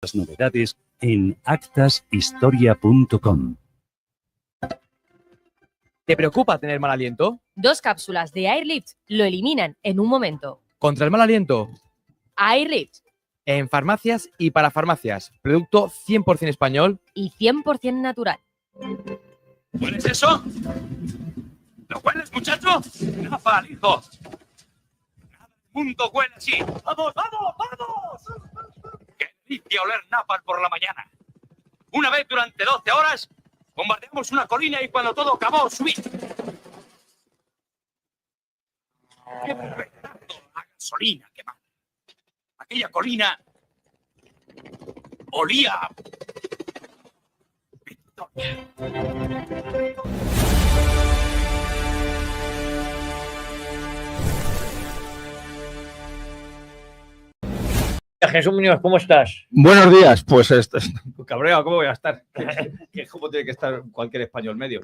Las novedades en actashistoria.com. ¿Te preocupa tener mal aliento? 2 cápsulas de Airlift lo eliminan en un momento. ¿Contra el mal aliento? Airlift. En farmacias y para farmacias. Producto 100% español y 100% natural. ¿Hueles eso? ¿Lo hueles, muchacho? ¡Napal, hijo! Nada del mundo huele así. ¡Vamos, vamos, vamos! ¡Qué delicia oler napal por la mañana! Una vez durante 12 horas, bombardeamos una colina y cuando todo acabó, subí. ¡Qué pedazo la gasolina quemada! Aquella colina olía a petróleo. Jesús Muñoz, ¿cómo estás? Buenos días, pues cabreado, ¿cómo voy a estar? ¿Cómo tiene que estar cualquier español medio?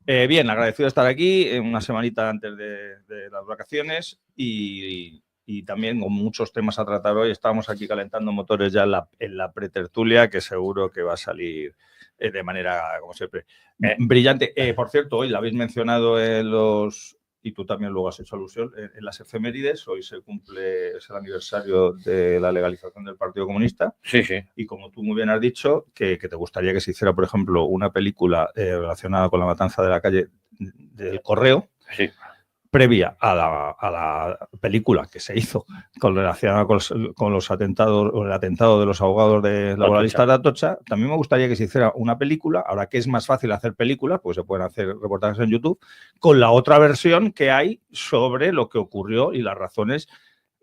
Bien, agradecido de estar aquí, una semanita antes de las vacaciones y también con muchos temas a tratar hoy. Estamos aquí calentando motores ya en la pretertulia, que seguro que va a salir de manera, como siempre, brillante. Por cierto, hoy la habéis mencionado en los... Y tú también luego has hecho alusión en las efemérides. Hoy es el aniversario de la legalización del Partido Comunista. Sí, sí. Y como tú muy bien has dicho, que te gustaría que se hiciera, por ejemplo, una película relacionada con la matanza de la calle del Correo. Sí. Previa a la película que se hizo relacionada con los atentados, o el atentado de los abogados de laboralistas de Atocha, también me gustaría que se hiciera una película, ahora que es más fácil hacer películas, pues se pueden hacer reportajes en YouTube, con la otra versión que hay sobre lo que ocurrió y las razones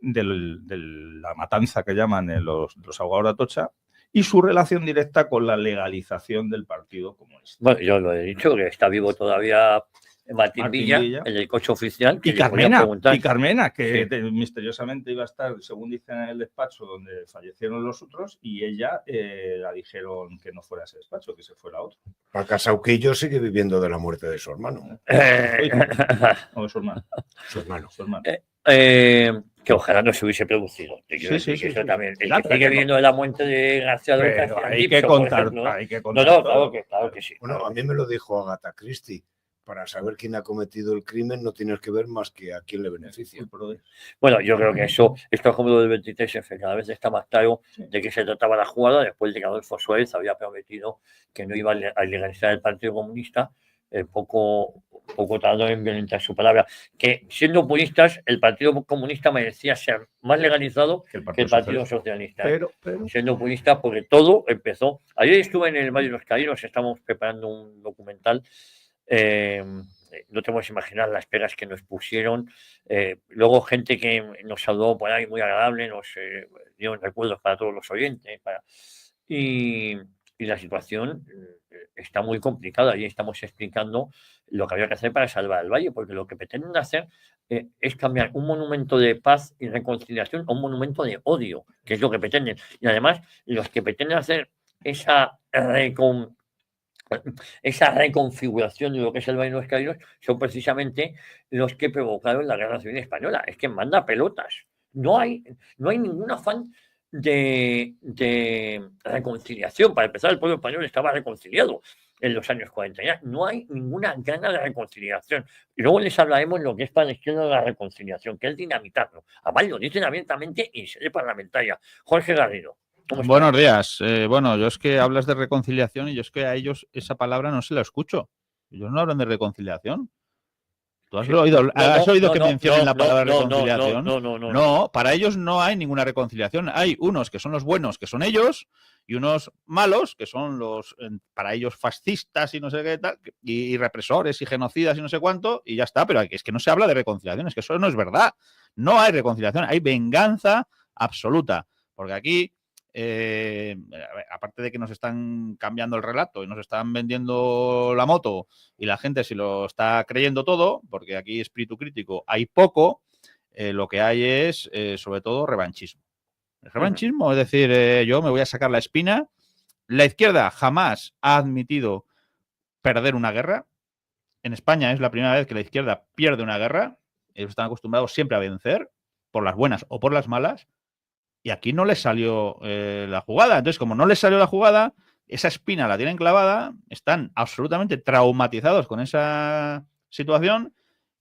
de la matanza que llaman los abogados de Atocha y su relación directa con la legalización del Partido Comunista. Bueno, yo lo he dicho, que está vivo todavía Martín Villa, en el coche oficial. Y Carmena, que sí, misteriosamente iba a estar, según dicen en el despacho donde fallecieron los otros, y ella la dijeron que no fuera ese despacho, que se fuera a otro. Acá Sauquillo sigue viviendo de la muerte de su hermano. No, de su hermano. Su hermano. Que ojalá no se hubiese producido. Sí. Eso también. El que sigue viviendo de la muerte de García Lorca. Hay que contar. No, claro que sí. Bueno, a mí me lo dijo Agatha Christie. Para saber quién ha cometido el crimen no tienes que ver más que a quién le beneficia. Bueno, yo creo que esto es como lo del 23F, cada vez está más claro de qué se trataba la jugada, después de que Adolfo Suárez había prometido que no iba a legalizar el Partido Comunista, poco tardó en violentar su palabra. Que siendo puristas, el Partido Comunista merecía ser más legalizado que el Partido Socialista. Pero... Siendo puristas, porque todo empezó. Ayer estuve en el Valle de los Caídos, estamos preparando un documental. No te puedes imaginar las pegas que nos pusieron. Luego gente que nos saludó por ahí muy agradable, nos dieron recuerdos para todos los oyentes. Y la situación está muy complicada y estamos explicando lo que había que hacer para salvar el valle, porque lo que pretenden hacer es cambiar un monumento de paz y reconciliación a un monumento de odio, que es lo que pretenden. Y además, los que pretenden hacer esa reconfiguración de lo que es el Valle de los Caídos son precisamente los que provocaron la Guerra Civil Española. Es que manda pelotas. No hay ningún afán de reconciliación. Para empezar, el pueblo español estaba reconciliado en los años 40. Ya no hay ninguna gana de reconciliación. Y luego les hablaremos lo que es para la izquierda de la reconciliación, que es dinamitarlo. Además, lo dicen abiertamente en sede parlamentaria. Jorge Garrido. Buenos días. Bueno, yo es que hablas de reconciliación y yo es que a ellos esa palabra no se la escucho. Ellos no hablan de reconciliación. ¿Tú has oído que mencionen la palabra reconciliación? No, para ellos no hay ninguna reconciliación. Hay unos que son los buenos, que son ellos, y unos malos, que son los, para ellos, fascistas y no sé qué tal, y represores y genocidas y no sé cuánto, y ya está. Pero es que no se habla de reconciliación, es que eso no es verdad. No hay reconciliación, hay venganza absoluta. Porque aquí... aparte de que nos están cambiando el relato y nos están vendiendo la moto y la gente se lo está creyendo todo, porque aquí espíritu crítico hay poco, lo que hay es sobre todo revanchismo. El revanchismo, es decir, yo me voy a sacar la espina. La izquierda jamás ha admitido perder una guerra. En España es la primera vez que la izquierda pierde una guerra. Ellos están acostumbrados siempre a vencer, por las buenas o por las malas. y aquí no les salió la jugada. Entonces, como no les salió la jugada, esa espina la tienen clavada, están absolutamente traumatizados con esa situación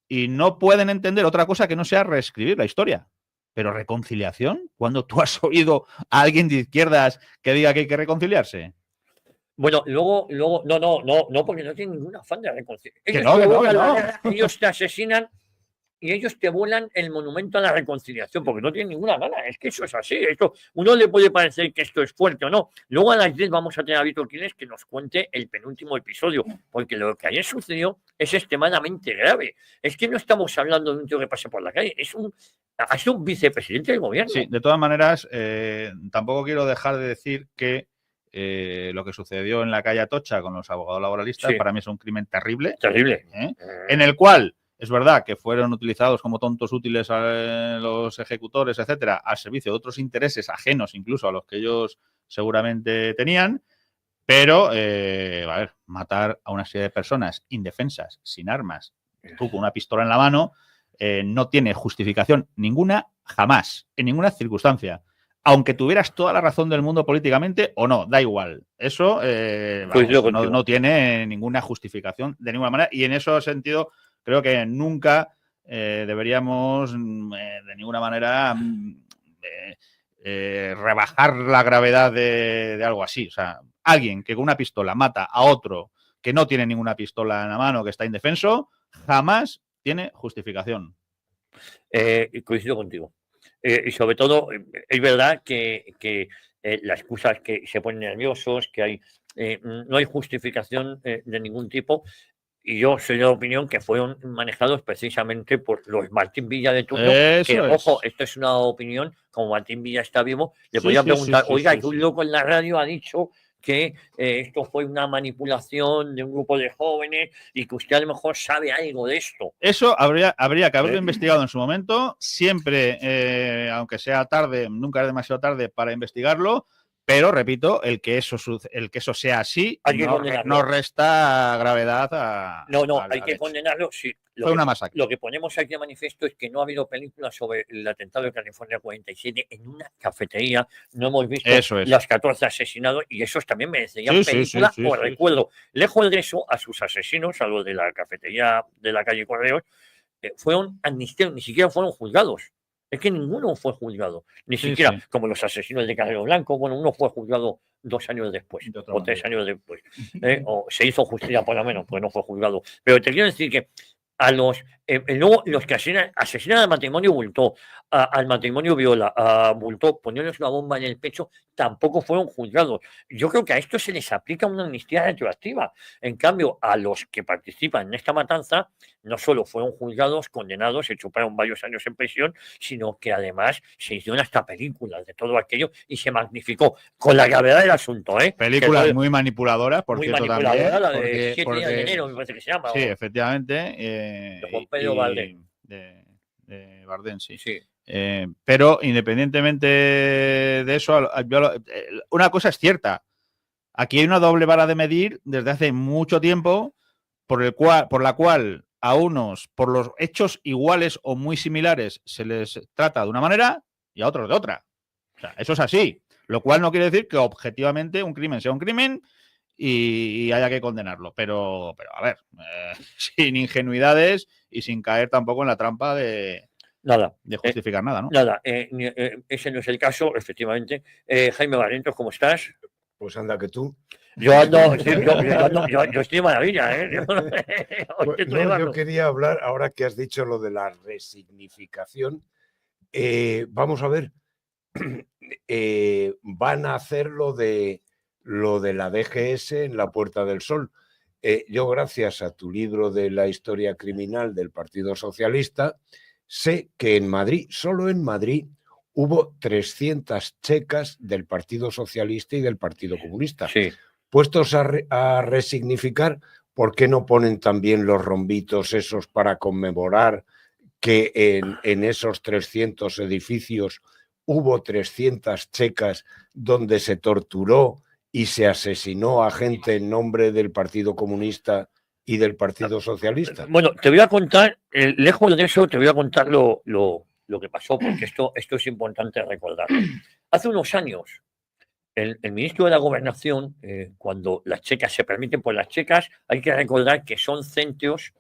y no pueden entender otra cosa que no sea reescribir la historia. Pero reconciliación, ¿cuándo tú has oído a alguien de izquierdas que diga que hay que reconciliarse? Bueno, luego, no, porque no tienen ningún afán de reconciliar. Que no. Ellos te asesinan y ellos te vuelan el monumento a la reconciliación, porque no tienen ninguna gana. Es que eso es así. Esto, uno le puede parecer que esto es fuerte o no. Luego a las 10 vamos a tener a Víctor Quiles que nos cuente el penúltimo episodio, porque lo que ayer sucedió es extremadamente grave. Es que no estamos hablando de un tío que pase por la calle, es un vicepresidente del gobierno. Sí, de todas maneras, tampoco quiero dejar de decir que lo que sucedió en la calle Atocha con los abogados laboralistas, Sí. para mí es un crimen terrible. Terrible. En el cual es verdad que fueron utilizados como tontos útiles a los ejecutores, etcétera, al servicio de otros intereses ajenos incluso a los que ellos seguramente tenían, pero, a ver, matar a una serie de personas indefensas, sin armas, tú con una pistola en la mano, no tiene justificación ninguna, jamás, en ninguna circunstancia. Aunque tuvieras toda la razón del mundo políticamente o no, da igual. Eso no tiene ninguna justificación de ninguna manera. Y en ese sentido, creo que nunca deberíamos de ninguna manera rebajar la gravedad de algo así. O sea, alguien que con una pistola mata a otro que no tiene ninguna pistola en la mano, que está indefenso, jamás tiene justificación. Coincido contigo. Y sobre todo, es verdad que las excusas que se ponen nerviosos, que hay no hay justificación de ningún tipo. Y yo soy de la opinión que fueron manejados precisamente por los Martín Villa de turno. Ojo, esto es una opinión, como Martín Villa está vivo, le podía preguntar, oiga, que un loco en la radio ha dicho que esto fue una manipulación de un grupo de jóvenes y que usted a lo mejor sabe algo de esto. Eso habría que haberlo investigado en su momento, siempre, aunque sea tarde, nunca es demasiado tarde para investigarlo, pero repito, el que eso sea así no resta gravedad a... Hay que condenarlo. Sí. Fue una masacre. Lo que ponemos aquí de manifiesto es que no ha habido películas sobre el atentado de California 47 en una cafetería. No hemos visto los 14 asesinados y esos también merecerían película por recuerdo. Lejos de eso, a sus asesinos, a los de la cafetería de la calle Correos, fueron amnistiados, ni siquiera fueron juzgados. Es que ninguno fue juzgado, ni siquiera como los asesinos de Carrero Blanco. Bueno, uno fue juzgado 2 años después o 3 años después, o se hizo justicia por lo menos, porque no fue juzgado. Pero te quiero decir que a los luego los que asesinan al matrimonio Bultó, al matrimonio Viola, a Bultó, poniéndoles una bomba en el pecho, tampoco fueron juzgados. Yo creo que a esto se les aplica una amnistía retroactiva. En cambio, a los que participan en esta matanza, no solo fueron juzgados, condenados, se chuparon varios años en prisión, sino que además se hicieron hasta películas de todo aquello y se magnificó con la gravedad del asunto. Películas muy manipuladoras, por muy cierto, manipuladora, también. La de 7 días de enero, me parece que se llama. Sí, efectivamente. De Juan Pedro Bardem. De Bardem, sí. Pero independientemente de eso, una cosa es cierta. Aquí hay una doble vara de medir desde hace mucho tiempo por la cual a unos, por los hechos iguales o muy similares, se les trata de una manera y a otros de otra. O sea, eso es así. Lo cual no quiere decir que objetivamente un crimen sea un crimen y haya que condenarlo. Pero a ver, sin ingenuidades y sin caer tampoco en la trampa de justificar nada, ¿no? Ese no es el caso, efectivamente. Jaime Barrientos, ¿cómo estás? Pues anda que tú. Yo estoy de maravilla, yo quería hablar, ahora que has dicho lo de la resignificación, vamos a ver, van a hacer lo de la DGS en la Puerta del Sol. Yo, gracias a tu libro de la historia criminal del Partido Socialista, sé que en Madrid, solo en Madrid, hubo 300 checas del Partido Socialista y del Partido Comunista. Sí. Puestos a resignificar, ¿por qué no ponen también los rombitos esos para conmemorar que en esos 300 edificios hubo 300 checas donde se torturó y se asesinó a gente en nombre del Partido Comunista y del Partido Socialista? Bueno, te voy a contar, lejos de eso, te voy a contar lo lo que pasó, porque esto es importante recordar. Hace unos años, el ministro de la Gobernación, cuando las checas se permiten, pues las checas hay que recordar que son centros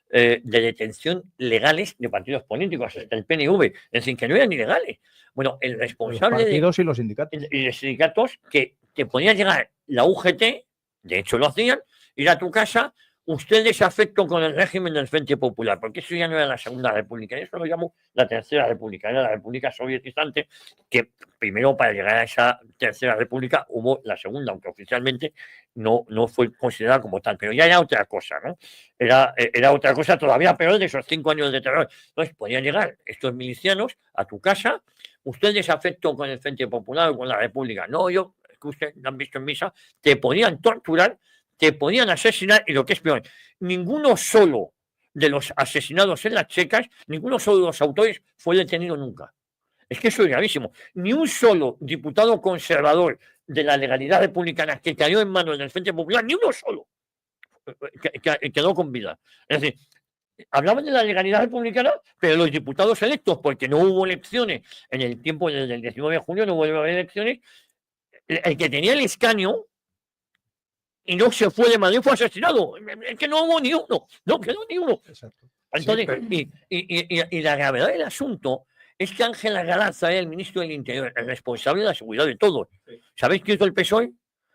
de detención legales de partidos políticos, hasta el PNV, es decir, que no eran ilegales. Bueno, el responsable Los partidos y los sindicatos. y los sindicatos que te podía llegar la UGT, de hecho lo hacían, ir a tu casa, usted desafecto con el régimen del Frente Popular, porque eso ya no era la Segunda República, eso lo llamo la Tercera República, era la República sovietizante, que primero para llegar a esa Tercera República hubo la Segunda, aunque oficialmente no fue considerada como tal, pero ya era otra cosa, ¿no? Era otra cosa todavía peor de esos 5 años de terror. Entonces podían llegar estos milicianos a tu casa, usted desafecto con el Frente Popular o con la República. No, yo, que usted lo han visto en misa, te podían torturar, te podían asesinar y lo que es peor, ninguno solo de los asesinados en las checas, ninguno solo de los autores fue detenido nunca. Es que eso es gravísimo. Ni un solo diputado conservador de la legalidad republicana que cayó en manos del Frente Popular, ni uno solo quedó con vida. Es decir, hablaban de la legalidad republicana, pero los diputados electos, porque no hubo elecciones en el tiempo del 19 de junio, no hubo elecciones, el que tenía el escaño y no se fue de Madrid fue asesinado. Es que no hubo ni uno, no quedó ni uno. Exacto. Entonces, Sí, y la gravedad del asunto es que Ángela Galaza era el ministro del Interior, el responsable de la seguridad de todos. Sí. ¿Sabéis qué hizo el PSOE?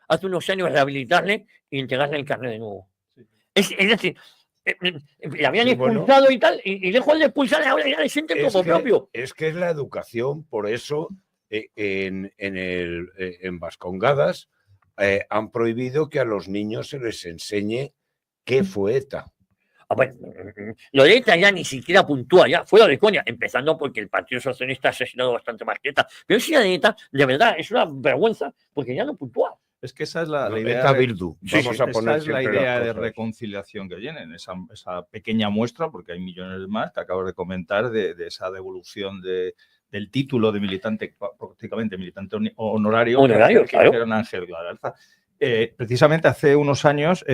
Hace unos años rehabilitarle e entregarle el carnet de nuevo. Sí. Es decir, le habían Sí, bueno. expulsado y tal, y lejos de expulsarle ahora ya le sienten como propio. Es que es la educación, por eso en Vascongadas han prohibido que a los niños se les enseñe qué fue ETA. Bueno, lo de ETA ya ni siquiera puntúa, ya fuera de coña, empezando porque el Partido Socialista ha asesinado bastante más que ETA. Pero si de ETA, de verdad, es una vergüenza porque ya no puntúa. Es que esa es la idea. ETA Bildu. Vamos a Esa poner es la siempre idea las de cosas. reconciliación que tienen, esa pequeña muestra, porque hay millones más que acabo de comentar, de esa devolución del título de militante, prácticamente militante honorario, que claro. hicieron Ángel Galaza. Precisamente hace unos años,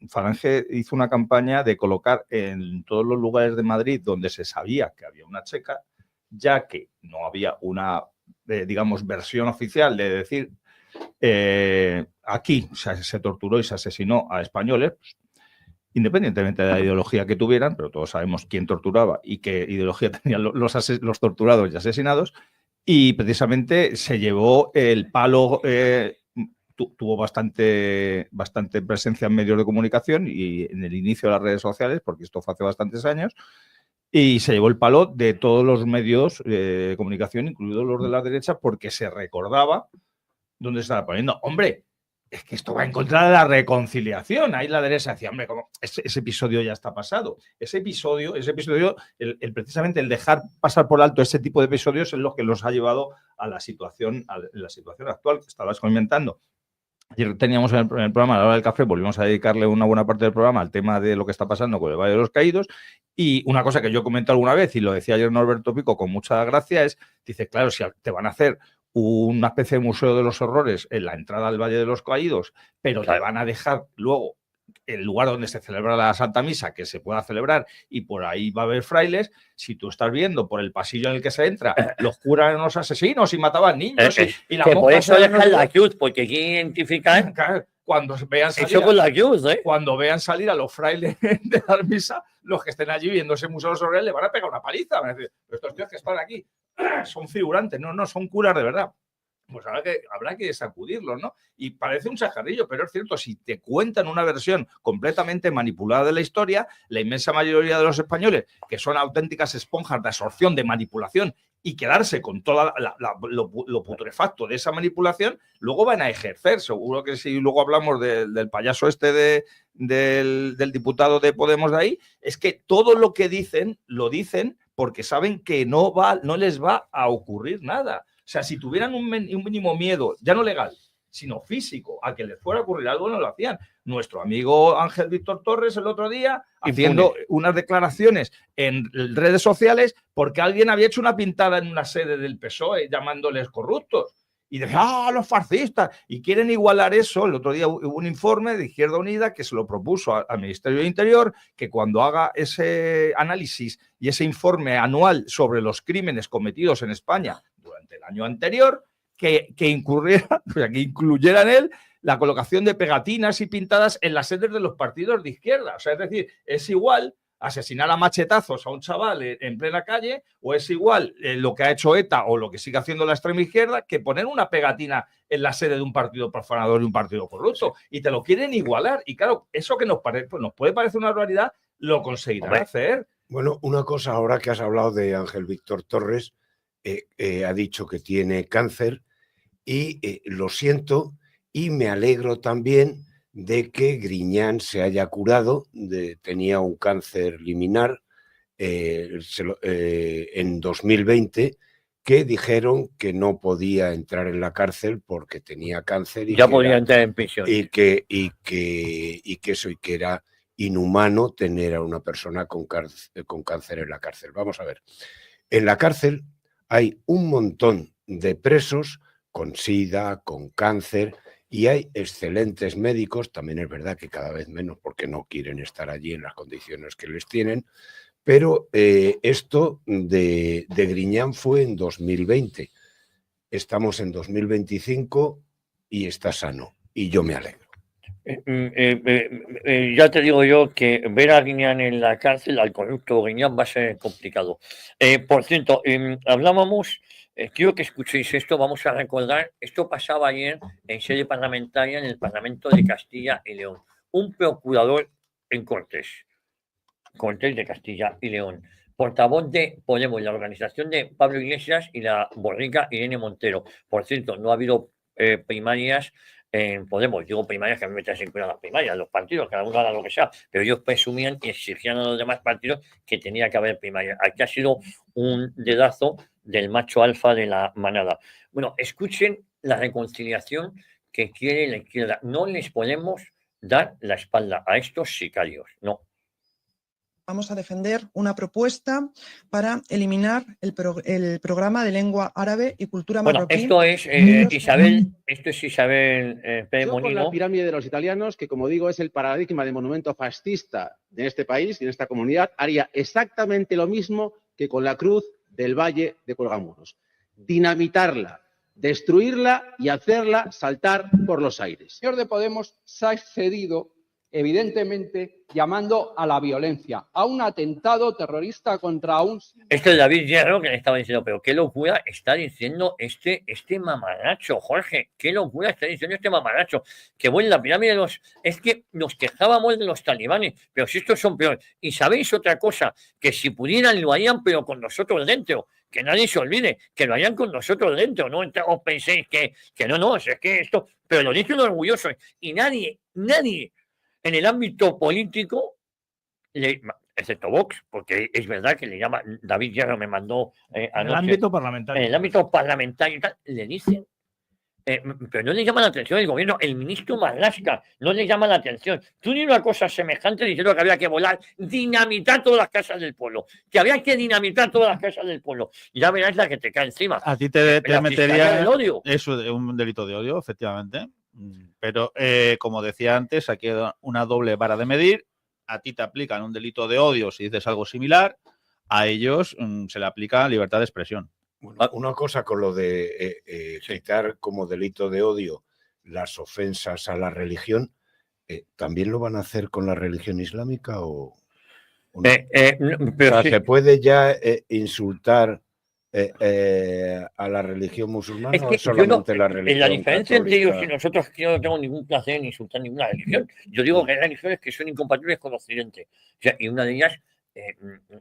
Falange hizo una campaña de colocar en todos los lugares de Madrid donde se sabía que había una checa, ya que no había una, digamos, versión oficial de decir aquí se torturó y se asesinó a españoles, pues, independientemente de la ideología que tuvieran, pero todos sabemos quién torturaba y qué ideología tenían los torturados y asesinados, y precisamente se llevó el palo. Tuvo bastante presencia en medios de comunicación y en el inicio de las redes sociales, porque esto fue hace bastantes años, y se llevó el palo de todos los medios de comunicación, incluidos los de la derecha, porque se recordaba dónde se estaba poniendo. Hombre, es que esto va en contra de la reconciliación. Ahí la derecha decía, hombre, ¿cómo? Ese episodio ya está pasado. Ese episodio precisamente el dejar pasar por alto ese tipo de episodios es lo que los ha llevado a la situación actual que estabas comentando. Ayer teníamos en el programa, a la hora del café, volvimos a dedicarle una buena parte del programa al tema de lo que está pasando con el Valle de los Caídos. Y una cosa que yo comenté alguna vez, y lo decía ayer Norberto Pico con mucha gracia, es, dice, claro, si te van a hacer una especie de museo de los horrores en la entrada al Valle de los Caídos, pero te van a dejar luego el lugar donde se celebra la Santa Misa, que se pueda celebrar, y por ahí va a haber frailes, si tú estás viendo por el pasillo en el que se entra, los curas eran unos asesinos y mataban niños, y la que por eso dejan la cruz, porque aquí identifican cuando vean salir, eso con la cruz, cuando vean salir a los frailes de dar misa, los que estén allí viendo ese museo de los horrores le van a pegar una paliza, van a decir, estos tíos que están aquí son figurantes, no son curas de verdad. Pues habrá que sacudirlos, ¿no? Y parece un chajarrillo, pero es cierto, si te cuentan una versión completamente manipulada de la historia, la inmensa mayoría de los españoles, que son auténticas esponjas de absorción, de manipulación, y quedarse con todo lo putrefacto de esa manipulación, luego van a ejercer. Seguro que si luego hablamos del payaso del diputado de Podemos de ahí, es que todo lo que dicen, lo dicen porque saben que no les va a ocurrir nada. O sea, si tuvieran un mínimo miedo, ya no legal, sino físico, a que les fuera a ocurrir algo, no lo hacían. Nuestro amigo Ángel Víctor Torres el otro día haciendo unas declaraciones en redes sociales porque alguien había hecho una pintada en una sede del PSOE llamándoles corruptos. y dicen, ¡ah, los fascistas! Y quieren igualar eso. El otro día hubo un informe de Izquierda Unida que se lo propuso al Ministerio de Interior, que cuando haga ese análisis y ese informe anual sobre los crímenes cometidos en España durante el año anterior, que incluyera en él la colocación de pegatinas y pintadas en las sedes de los partidos de izquierda. O sea, es decir, es igual asesinar a machetazos a un chaval en plena calle, o es igual lo que ha hecho ETA o lo que sigue haciendo la extrema izquierda, que poner una pegatina en la sede de un partido profanador y un partido corrupto. Y te lo quieren igualar. Y claro, eso que nos puede parecer una barbaridad, lo conseguirán hacer. Bueno, una cosa, ahora que has hablado de Ángel Víctor Torres, ha dicho que tiene cáncer y lo siento, y me alegro también de que Griñán se haya curado, tenía un cáncer liminar en 2020, que dijeron que no podía entrar en la cárcel porque tenía cáncer y ya podía entrar en prisión. Y que era inhumano tener a una persona con cáncer en la cárcel. Vamos a ver, en la cárcel hay un montón de presos con SIDA, con cáncer, y hay excelentes médicos. También es verdad que cada vez menos porque no quieren estar allí en las condiciones que les tienen, pero esto de Griñán fue en 2020. Estamos en 2025 y está sano, y yo me alegro. Ya te digo yo que ver a Griñán en la cárcel, al corrupto Griñán, va a ser complicado. Por cierto, hablábamos, quiero que escuchéis esto, vamos a recordar, esto pasaba ayer en sede parlamentaria en el Parlamento de Castilla y León. Un procurador en Cortes de Castilla y León, portavoz de Podemos, la organización de Pablo Iglesias y la borrica Irene Montero. Por cierto, no ha habido primarias en Podemos, digo primarias, que a mí me traen sin cuidado las primarias, los partidos, cada uno haga lo que sea, pero ellos presumían y exigían a los demás partidos que tenía que haber primarias. Aquí ha sido un dedazo del macho alfa de la manada. Bueno, escuchen la reconciliación que quiere la izquierda. No les podemos dar la espalda a estos sicarios, no. Vamos a defender una propuesta para eliminar el programa de lengua árabe y cultura marroquí. Bueno, esto es Isabel Pérez Molino. Con la pirámide de los italianos, que como digo es el paradigma de monumento fascista de este país y en esta comunidad, haría exactamente lo mismo que con la cruz del Valle de Cuelgamuros. Dinamitarla, destruirla y hacerla saltar por los aires. El señor de Podemos se ha excedido, evidentemente, llamando a la violencia, a un atentado terrorista contra un... Esto es David Hierro que le estaba diciendo, pero qué locura está diciendo este mamaracho, Jorge, qué locura está diciendo este mamaracho, que bueno, la pirámide de los... Es que nos quejábamos de los talibanes, pero si estos son peores. Y sabéis otra cosa, que si pudieran lo harían, pero con nosotros dentro, que nadie se olvide, que lo harían con nosotros dentro, no os penséis que no, es que esto, pero lo dicen orgullosos, y nadie en el ámbito político, excepto Vox, porque es verdad que le llama, David Hierro me mandó en el ámbito parlamentario. En el ámbito parlamentario y tal, le dicen, pero no le llama la atención el gobierno, el ministro Marlaska no le llama la atención. Tú ni una cosa semejante diciendo que había que dinamitar todas las casas del pueblo, que había que dinamitar todas las casas del pueblo. Y ya verás la que te cae encima. A ti te metería el odio. Eso de un delito de odio, efectivamente. Pero, como decía antes, aquí hay una doble vara de medir. A ti te aplican un delito de odio si dices algo similar, a ellos se le aplica libertad de expresión. Bueno, una cosa con lo de quitar como delito de odio las ofensas a la religión, ¿también lo van a hacer con la religión islámica o no? Pero o sea, ¿se puede ya insultar a la religión musulmana o solamente la religión la diferencia católica? entre ellos y nosotros, que yo no tengo ningún placer en insultar ninguna religión. Yo digo que hay religiones que son incompatibles con Occidente. O sea, y una de ellas,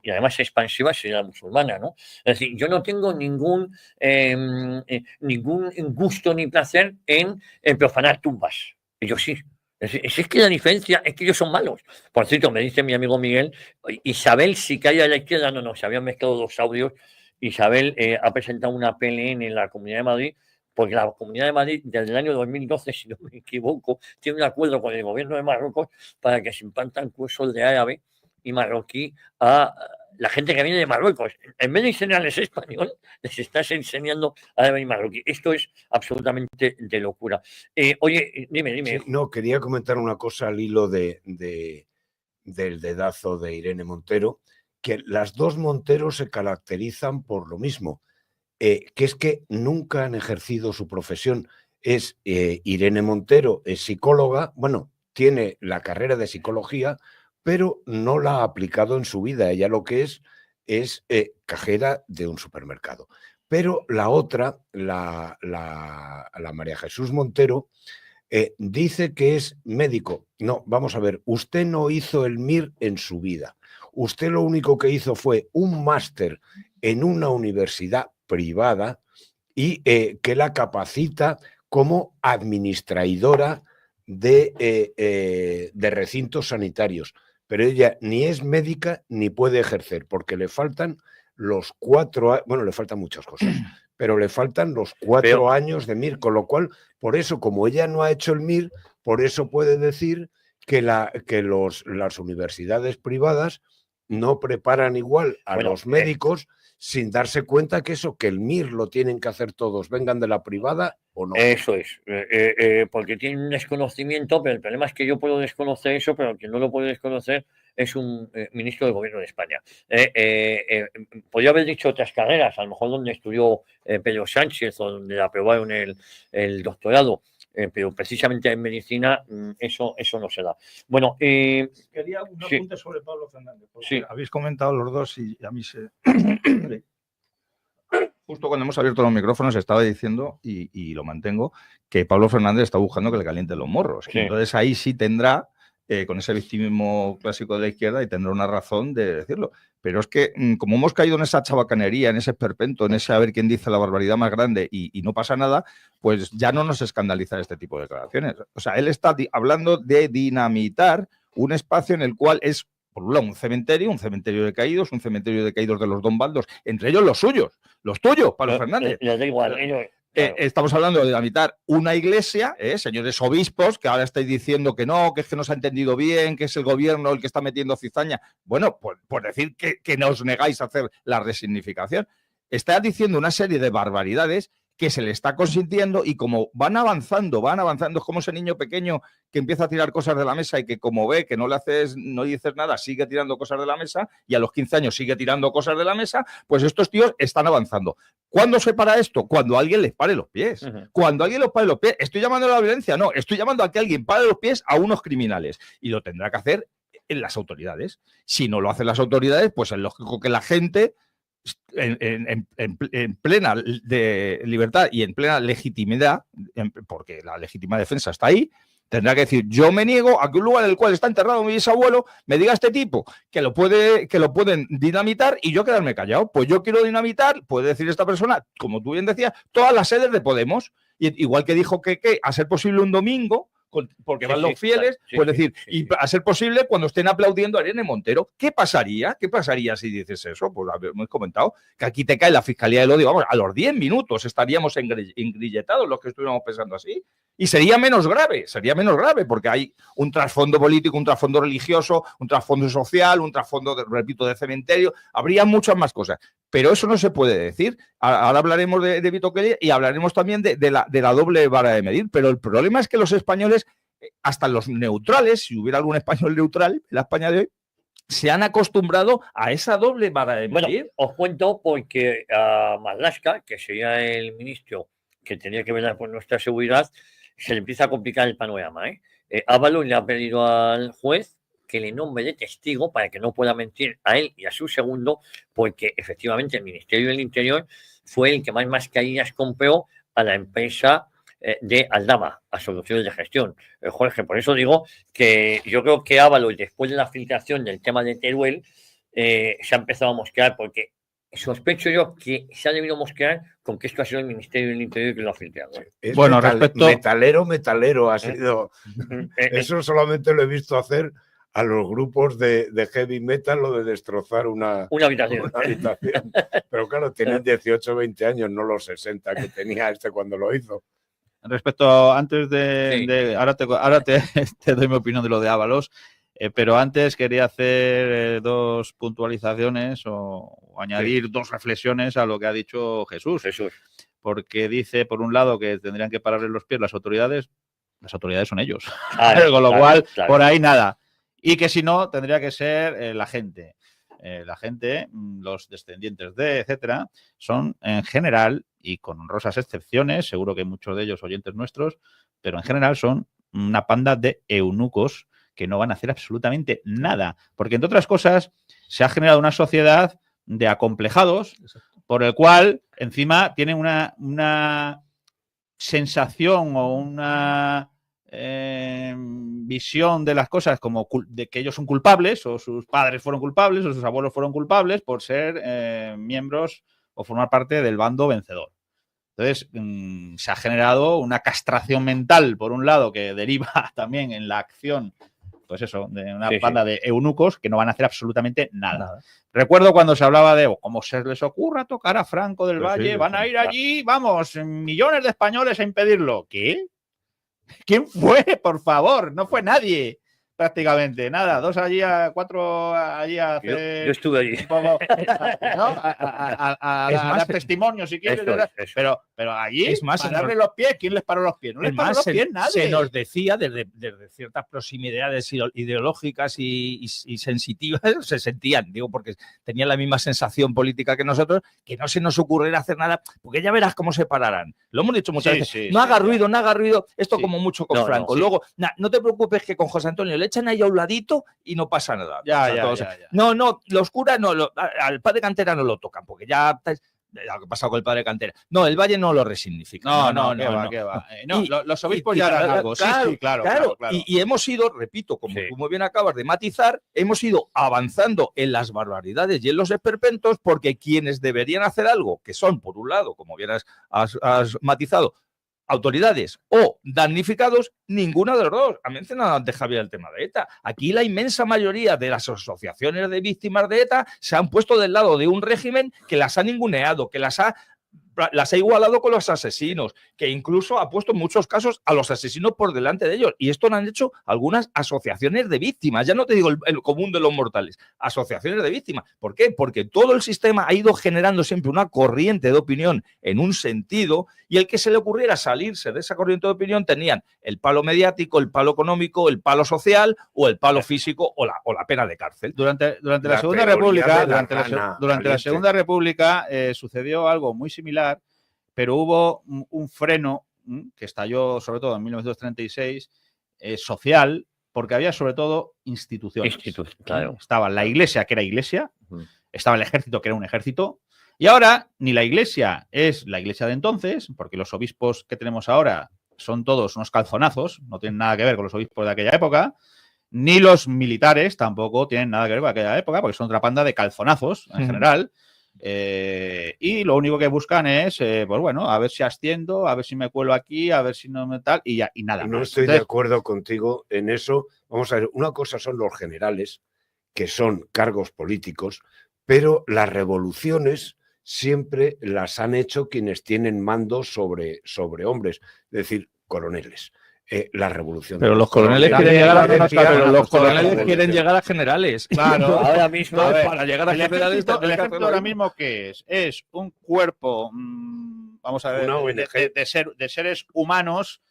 y además expansiva, sería la musulmana, ¿no? Es decir, yo no tengo ningún gusto ni placer en profanar tumbas. Ellos sí. Es que la diferencia es que ellos son malos. Por cierto, me dice mi amigo Miguel, Isabel, si cae a la izquierda, no, se habían mezclado dos audios. Isabel ha presentado una PLN en la Comunidad de Madrid, porque la Comunidad de Madrid, desde el año 2012, si no me equivoco, tiene un acuerdo con el gobierno de Marruecos para que se implanten cursos de árabe y marroquí a la gente que viene de Marruecos, en vez de enseñarles español, les estás enseñando árabe y marroquí. Esto es absolutamente de locura. Oye, dime. Sí, no, quería comentar una cosa al hilo del dedazo de Irene Montero, que las dos Montero se caracterizan por lo mismo, que es que nunca han ejercido su profesión. Irene Montero es psicóloga, bueno, tiene la carrera de psicología, pero no la ha aplicado en su vida. Ella lo que es cajera de un supermercado. Pero la otra, la María Jesús Montero, dice que es médico. No, vamos a ver, usted no hizo el MIR en su vida. Usted lo único que hizo fue un máster en una universidad privada y que la capacita como administradora de recintos sanitarios. Pero ella ni es médica ni puede ejercer, porque le faltan los 4 años, bueno, le faltan muchas cosas, pero le faltan los 4 años de MIR, con lo cual, por eso, como ella no ha hecho el MIR, por eso puede decir que las universidades privadas no preparan igual a los médicos sin darse cuenta que el MIR lo tienen que hacer todos, vengan de la privada o no. Eso es, porque tienen un desconocimiento, pero el problema es que yo puedo desconocer eso, pero quien no lo puede desconocer es un ministro del gobierno de España. Podría haber dicho otras carreras, a lo mejor donde estudió Pedro Sánchez o donde aprobaron el doctorado, pero precisamente en medicina eso no se da. Bueno, quería un apunte sobre Pablo Fernández, porque habéis comentado los dos y a mí se... Justo cuando hemos abierto los micrófonos estaba diciendo, y lo mantengo, que Pablo Fernández está buscando que le calienten los morros. Sí. Entonces ahí sí tendrá, con ese victimismo clásico de la izquierda, y tendrá una razón de decirlo. Pero es que, como hemos caído en esa chabacanería, en ese esperpento, en ese a ver quién dice la barbaridad más grande y no pasa nada, pues ya no nos escandaliza este tipo de declaraciones. O sea, él está hablando de dinamitar un espacio en el cual es, por un lado, un cementerio de caídos, un cementerio de caídos de los Don Baldos, entre ellos los suyos, los tuyos, Pablo Fernández. Les da igual. Estamos hablando de dinamitar una iglesia, señores obispos, que ahora estáis diciendo que no, que es que no se ha entendido bien, que es el gobierno el que está metiendo cizaña. Bueno, por decir que no os negáis a hacer la resignificación. Está diciendo una serie de barbaridades que se le está consintiendo y como van avanzando, es como ese niño pequeño que empieza a tirar cosas de la mesa y que como ve que no dices nada, sigue tirando cosas de la mesa y a los 15 años sigue tirando cosas de la mesa, pues estos tíos están avanzando. ¿Cuándo se para esto? Cuando alguien les pare los pies. Cuando alguien les pare los pies. ¿Estoy llamando a la violencia? No, estoy llamando a que alguien pare los pies a unos criminales y lo tendrá que hacer en las autoridades. Si no lo hacen las autoridades, pues es lógico que la gente en plena de libertad y en plena legitimidad, porque la legítima defensa está ahí, tendrá que decir, yo me niego a que un lugar en el cual está enterrado mi bisabuelo me diga este tipo que lo pueden dinamitar y yo quedarme callado. Pues yo quiero dinamitar, puede decir esta persona, como tú bien decías, todas las sedes de Podemos, y igual que dijo que a ser posible un domingo, porque van los fieles, pues decir, y a ser posible cuando estén aplaudiendo a Irene Montero. ¿Qué pasaría? ¿Qué pasaría si dices eso? Pues hemos comentado que aquí te cae la Fiscalía del Odio, vamos, a los 10 minutos estaríamos engrilletados los que estuviéramos pensando así. Y sería menos grave, porque hay un trasfondo político, un trasfondo religioso, un trasfondo social, un trasfondo, repito, de cementerio, habría muchas más cosas. Pero eso no se puede decir. Ahora hablaremos de Vito Kelly y hablaremos también de la doble vara de medir. Pero el problema es que los españoles, hasta los neutrales, si hubiera algún español neutral en la España de hoy, se han acostumbrado a esa doble vara de medir. Bueno, os cuento porque a Marlaska, que sería el ministro que tenía que velar por nuestra seguridad, se le empieza a complicar el panorama. Ábalos le ha pedido al juez que le nombre de testigo para que no pueda mentir a él y a su segundo, porque efectivamente el Ministerio del Interior fue el que más mascarillas compró a la empresa de Aldama, a Soluciones de Gestión. Jorge, por eso digo que yo creo que Ábalos, después de la filtración del tema de Teruel, se ha empezado a mosquear, porque sospecho yo que se ha debido mosquear con que esto ha sido el Ministerio del Interior que lo ha filtrado. Bueno, respecto... Metalero ha sido... Eso solamente lo he visto hacer a los grupos de heavy metal, lo de destrozar una habitación. Pero claro, tienen 18 o 20 años, no los 60 que tenía cuando lo hizo. Respecto, antes de ahora te doy mi opinión de lo de Ábalos. Pero antes quería hacer dos puntualizaciones o añadir dos reflexiones a lo que ha dicho Jesús. Porque dice, por un lado, que tendrían que pararle los pies las autoridades son ellos. Con lo cual, por ahí nada. Y que si no, tendría que ser la gente. La gente, los descendientes de, etcétera, son en general, y con honrosas excepciones, seguro que hay muchos de ellos oyentes nuestros, pero en general son una panda de eunucos que no van a hacer absolutamente nada. Porque, entre otras cosas, se ha generado una sociedad de acomplejados, por el cual, encima, tienen una sensación o una visión de las cosas como de que ellos son culpables, o sus padres fueron culpables, o sus abuelos fueron culpables por ser miembros o formar parte del bando vencedor. Entonces, se ha generado una castración mental, por un lado, que deriva también en la acción, pues eso, de una banda de eunucos que no van a hacer absolutamente nada. Recuerdo cuando se hablaba de cómo se les ocurra tocar a Franco del Valle, van a ir allí, vamos, millones de españoles a impedirlo. ¿Qué? ¿Quién fue? Por favor, no fue nadie. Prácticamente, nada, 2 allí, 4 allí a hacer... Yo estuve allí. Un poco, ¿no? a dar testimonio, si quieres. Pero allí, es más, pararle los pies, ¿quién les paró los pies? No les paró los pies nadie. Se nos decía desde ciertas proximidades ideológicas y sensitivas, se sentían, digo, porque tenían la misma sensación política que nosotros, que no se nos ocurriera hacer nada, porque ya verás cómo se pararán. Lo hemos dicho muchas veces. No haga ruido, esto como mucho con Franco. Luego, no te preocupes que con José Antonio le echan ahí a un ladito y no pasa nada. Ya. No, los curas no, al padre Cantera no lo tocan, porque ya lo que pasa con el padre Cantera. No, el Valle no lo resignifica. No, ¿qué va? Los obispos ya harán algo. Claro. Y hemos ido, repito, como tú muy bien acabas de matizar, hemos ido avanzando en las barbaridades y en los esperpentos, porque quienes deberían hacer algo, que son, por un lado, como bien has matizado, autoridades o damnificados, ninguna de los dos. Ha mencionado antes Javier el tema de ETA. Aquí la inmensa mayoría de las asociaciones de víctimas de ETA se han puesto del lado de un régimen que las ha ninguneado, que las ha igualado con los asesinos, que incluso ha puesto en muchos casos a los asesinos por delante de ellos. Y esto lo han hecho algunas asociaciones de víctimas. Ya no te digo el común de los mortales, asociaciones de víctimas. ¿Por qué? Porque todo el sistema ha ido generando siempre una corriente de opinión en un sentido, y el que se le ocurriera salirse de esa corriente de opinión tenían el palo mediático, el palo económico, el palo social o el palo físico o la pena de cárcel. Durante la Segunda República, durante la Segunda República sucedió algo muy similar, pero hubo un freno que estalló sobre todo en 1936, social, porque había sobre todo instituciones. Claro. Estaba la Iglesia, que era Iglesia, estaba el Ejército, que era un ejército, y ahora ni la Iglesia es la Iglesia de entonces, porque los obispos que tenemos ahora son todos unos calzonazos, no tienen nada que ver con los obispos de aquella época, ni los militares tampoco tienen nada que ver con aquella época, porque son otra panda de calzonazos en general. Y lo único que buscan es, pues bueno, a ver si asciendo, a ver si me cuelo aquí, a ver si no me tal, y nada. No estoy de acuerdo contigo en eso. Vamos a ver, una cosa son los generales, que son cargos políticos, pero las revoluciones siempre las han hecho quienes tienen mando sobre hombres, es decir, coroneles. La revolución. Pero los coroneles quieren llegar a generales. Claro, ahora mismo para llegar a generales. El ejército ahora mismo, ¿qué es? Es un cuerpo, vamos a ver, de seres humanos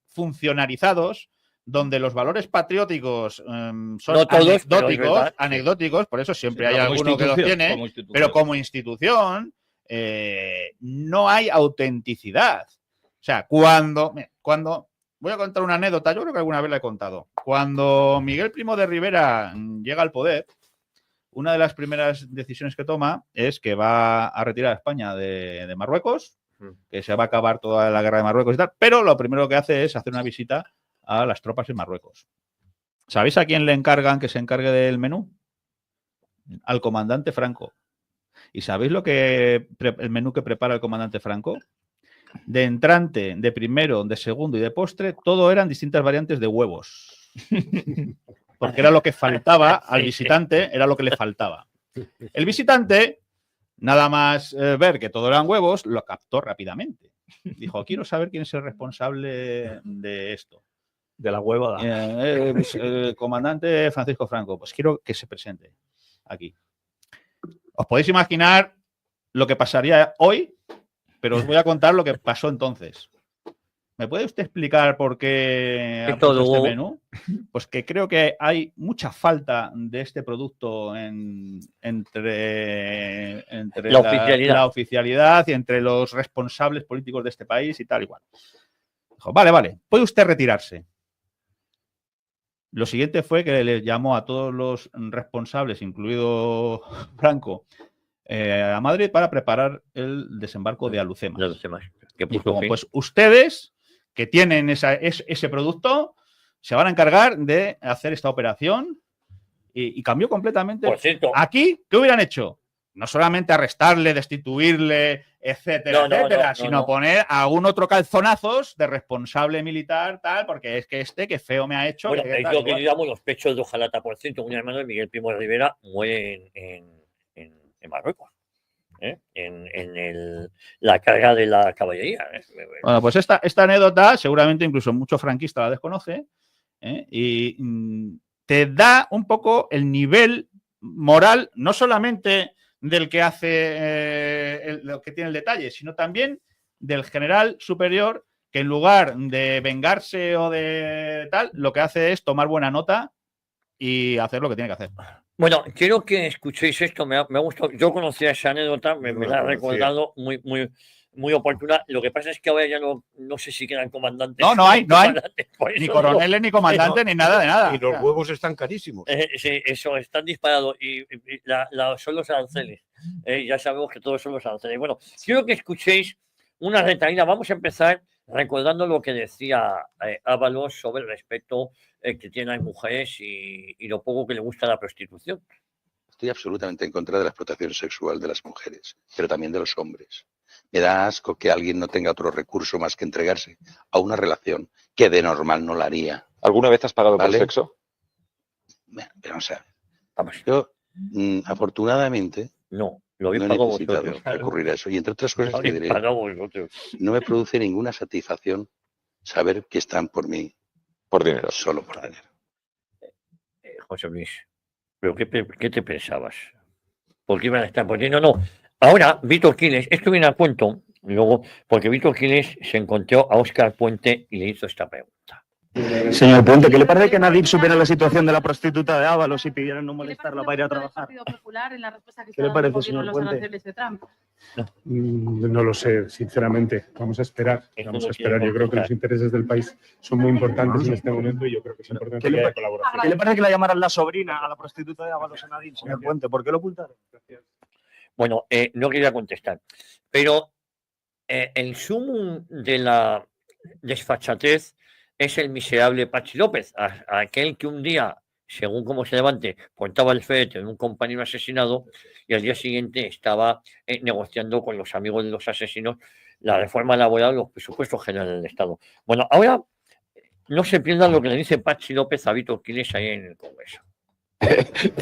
funcionarizados, donde los valores patrióticos son no todos, anecdóticos, por eso siempre hay alguno que los tiene, pero como institución no hay autenticidad. O sea, cuando voy a contar una anécdota, yo creo que alguna vez la he contado. Cuando Miguel Primo de Rivera llega al poder, una de las primeras decisiones que toma es que va a retirar a España de Marruecos, que se va a acabar toda la guerra de Marruecos y tal, pero lo primero que hace es hacer una visita a las tropas en Marruecos. ¿Sabéis a quién le encargan que se encargue del menú? Al comandante Franco. ¿Y sabéis el menú que prepara el comandante Franco? De entrante, de primero, de segundo y de postre, todo eran distintas variantes de huevos. Porque era lo que faltaba al visitante, era lo que le faltaba. El visitante, nada más ver que todo eran huevos, lo captó rápidamente. Dijo, quiero saber quién es el responsable de esto. De la huevada. Comandante Francisco Franco, pues quiero que se presente aquí. Os podéis imaginar lo que pasaría hoy, pero os voy a contar lo que pasó entonces. ¿Me puede usted explicar por qué ha puesto este menú? Pues que creo que hay mucha falta de este producto entre la oficialidad y entre los responsables políticos de este país y tal igual. Dijo, vale, puede usted retirarse. Lo siguiente fue que le llamó a todos los responsables, incluido Franco, a Madrid para preparar el desembarco de Alucemas. Dijo, pues ustedes que tienen ese producto se van a encargar de hacer esta operación y cambió completamente. Por cierto, aquí, ¿qué hubieran hecho? No solamente arrestarle, destituirle, etcétera, sino poner a algún otro calzonazos de responsable militar, tal, porque es que que feo me ha hecho. Bueno, es lo que yo llamo los pechos de hojalata. Por cierto, un hermano de Miguel Primo de Rivera muere en Marruecos. En la carga de la caballería. Bueno, pues esta anécdota seguramente incluso mucho franquista la desconoce, y te da un poco el nivel moral, no solamente del que hace lo que tiene el detalle, sino también del general superior que en lugar de vengarse o de tal, lo que hace es tomar buena nota y hacer lo que tiene que hacer. Bueno, quiero que escuchéis esto, me ha gustado. Yo conocía esa anécdota, me la ha recordado muy oportuna. Lo que pasa es que ahora ya no sé si quedan comandantes. No hay. Ni coroneles, ni comandantes, ni nada de nada. Y los huevos están carísimos. Sí, eso, están disparados. Y son los aranceles. Ya sabemos que todos son los aranceles. Bueno, quiero que escuchéis una retaíla. Vamos a empezar recordando lo que decía Ábalos sobre el respeto que tienen las mujeres y lo poco que le gusta la prostitución. Estoy absolutamente en contra de la explotación sexual de las mujeres, pero también de los hombres. Me da asco que alguien no tenga otro recurso más que entregarse a una relación que de normal no la haría. ¿Alguna vez has pagado por sexo? Bueno, pero vamos a ver. Yo, afortunadamente, no he necesitado recurrir a eso. Y entre otras cosas que diré, no me produce ninguna satisfacción saber que están por mí. Por dinero. Solo por dinero. José Luis, ¿pero qué te pensabas? ¿Por qué iban a estar por dinero? No. Ahora, Víctor Quiles, esto viene a cuento, luego, porque Víctor Quiles se encontró a Óscar Puente y le hizo esta pregunta. Señor Puente, ¿qué le parece que Nadine supiera la situación de la prostituta de Ábalos y pidiera no molestarla para ir a trabajar? ¿Qué le parece, señor Puente? No lo sé, sinceramente. Vamos a esperar. Vamos a esperar. Yo creo que los intereses del país son muy importantes en este momento y yo creo que es importante que haya colaboración. ¿Qué le parece que la llamaran la sobrina a la prostituta de Ábalos a Nadine, señor Puente? ¿Por qué lo ocultaron? Bueno, no quería contestar, pero el sumum de la desfachatez es el miserable Pachi López, aquel que un día, según cómo se levante, portaba el féretro de un compañero asesinado y al día siguiente estaba negociando con los amigos de los asesinos la reforma laboral, los presupuestos generales del Estado. Bueno, ahora no se pierdan lo que le dice Pachi López a Víctor Quiles ahí en el Congreso.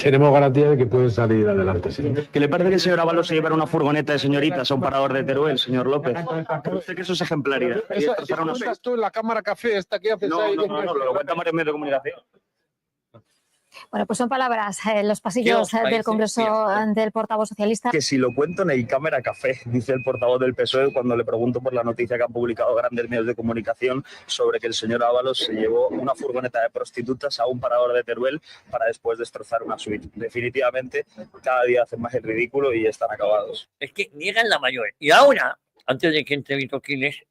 Tenemos garantía de que pueden salir adelante. Señor. ¿Qué le parece que el señor Ábalos se llevara una furgoneta de señoritas a un parador de Teruel, señor López? ¿Cree usted que eso es ejemplaridad? ¿Eso estás tú en la cámara café esta que haces ahí? No, lo cuenta varios medios de comunicación. Bueno, pues son palabras en los pasillos del Congreso del portavoz socialista. Que si lo cuento en el cámara café, dice el portavoz del PSOE cuando le pregunto por la noticia que han publicado grandes medios de comunicación sobre que el señor Ábalos se llevó una furgoneta de prostitutas a un parador de Teruel para después destrozar una suite. Definitivamente, cada día hacen más el ridículo y están acabados. Es que niegan la mayor. Y ahora, antes de que entre Víctor Quiles,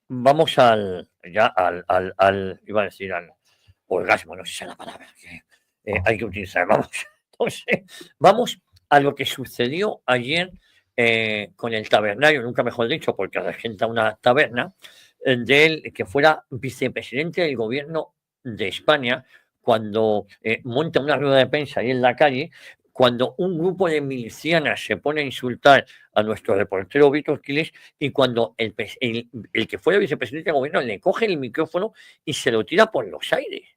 vamos iba a decir al orgasmo, no sé si es la palabra que hay que utilizar. Vamos a lo que sucedió ayer con el tabernario, nunca mejor dicho, porque regenta una taberna, del que fuera vicepresidente del gobierno de España, cuando monta una rueda de prensa ahí en la calle, cuando un grupo de milicianas se pone a insultar a nuestro reportero Víctor Quiles y cuando el que fuera vicepresidente del gobierno le coge el micrófono y se lo tira por los aires.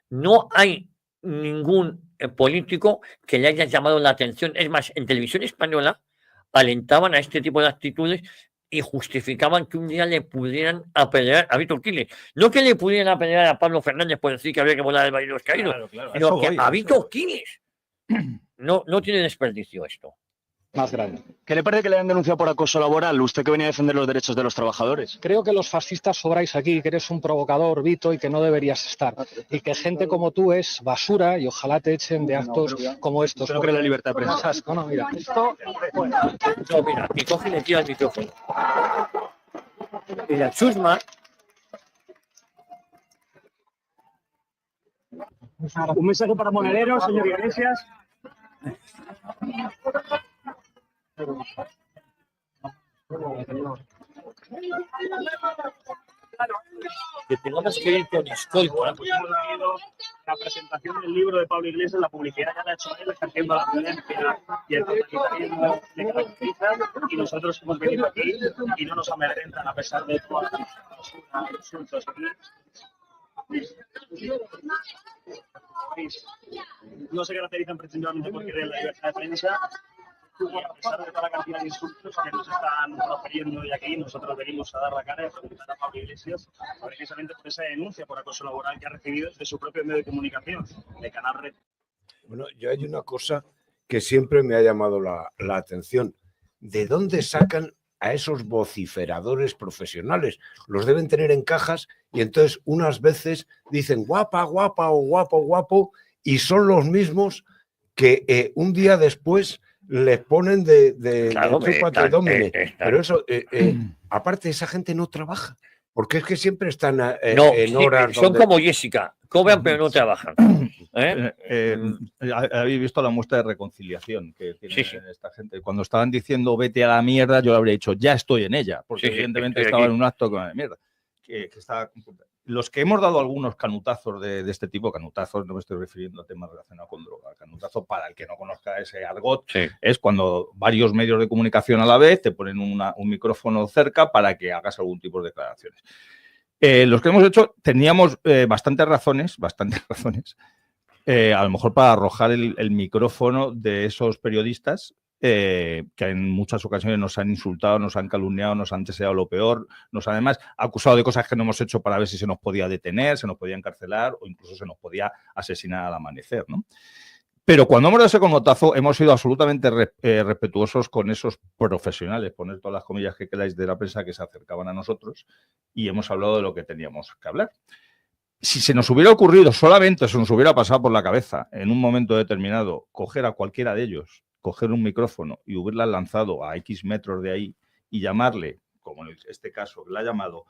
No hay ningún político que le haya llamado la atención. Es más, en televisión española alentaban a este tipo de actitudes y justificaban que un día le pudieran apedrear a Víctor Quiles. No que le pudieran apedrear a Pablo Fernández por decir que había que volar el Valle de los Caídos, sino que a Víctor Quiles no tiene desperdicio esto. Más grande. ¿Qué le parece que le han denunciado por acoso laboral? Usted que venía a defender los derechos de los trabajadores. Creo que los fascistas sobráis aquí, que eres un provocador, Vito, y que no deberías estar. Y que gente como tú es basura y ojalá te echen de actos como estos. ¿Usted no cree en la libertad de prensa? No, mira, esto... No, mira, y coge y le tira el micrófono. Y la chusma... Un mensaje para Monedero, señor Iglesias. Que tengamos que ir con escolta. La presentación del libro de Pablo Iglesias, la publicidad ya la ha hecho él, ejerciendo la violencia y el totalitarismo de caracteriza, y nosotros hemos venido aquí y no nos amedrentan a pesar de todas los insultos aquí. No se caracterizan precisamente porque den la libertad de prensa. Y a pesar de toda la cantidad de insultos que nos están profiriendo hoy aquí, nosotros venimos a dar la cara y a preguntar a Pablo Iglesias precisamente por esa denuncia por acoso laboral que ha recibido desde su propio medio de comunicación, de Canal Red. Bueno, yo hay una cosa que siempre me ha llamado la atención. ¿De dónde sacan a esos vociferadores profesionales? Los deben tener en cajas y entonces unas veces dicen guapa, guapa o guapo, guapo, y son los mismos que un día después les ponen Claro, pero eso, aparte, esa gente no trabaja, porque es que siempre están no, en horas. Son como Jessica, cobran pero no trabajan. Habéis visto la muestra de reconciliación que tiene esta gente. Cuando estaban diciendo vete a la mierda, yo le habría dicho ya estoy en ella, porque evidentemente estaba en un acto con la mierda. Los que hemos dado algunos canutazos de este tipo, canutazos, no me estoy refiriendo a temas relacionados con droga, canutazo, para el que no conozca ese argot, es cuando varios medios de comunicación a la vez te ponen un micrófono cerca para que hagas algún tipo de declaraciones. Los que hemos hecho teníamos bastantes razones, a lo mejor para arrojar el micrófono de esos periodistas que en muchas ocasiones nos han insultado, nos han calumniado, nos han deseado lo peor, nos han además acusado de cosas que no hemos hecho para ver si se nos podía detener, se nos podía encarcelar o incluso se nos podía asesinar al amanecer, ¿no? Pero cuando hemos dado ese connotazo hemos sido absolutamente respetuosos con esos profesionales, poner todas las comillas que queráis, de la prensa que se acercaban a nosotros, y hemos hablado de lo que teníamos que hablar. Si se nos hubiera ocurrido, solamente se nos hubiera pasado por la cabeza en un momento determinado coger a cualquiera de ellos, coger un micrófono y hubiera lanzado a X metros de ahí y llamarle, como en este caso, que la ha llamado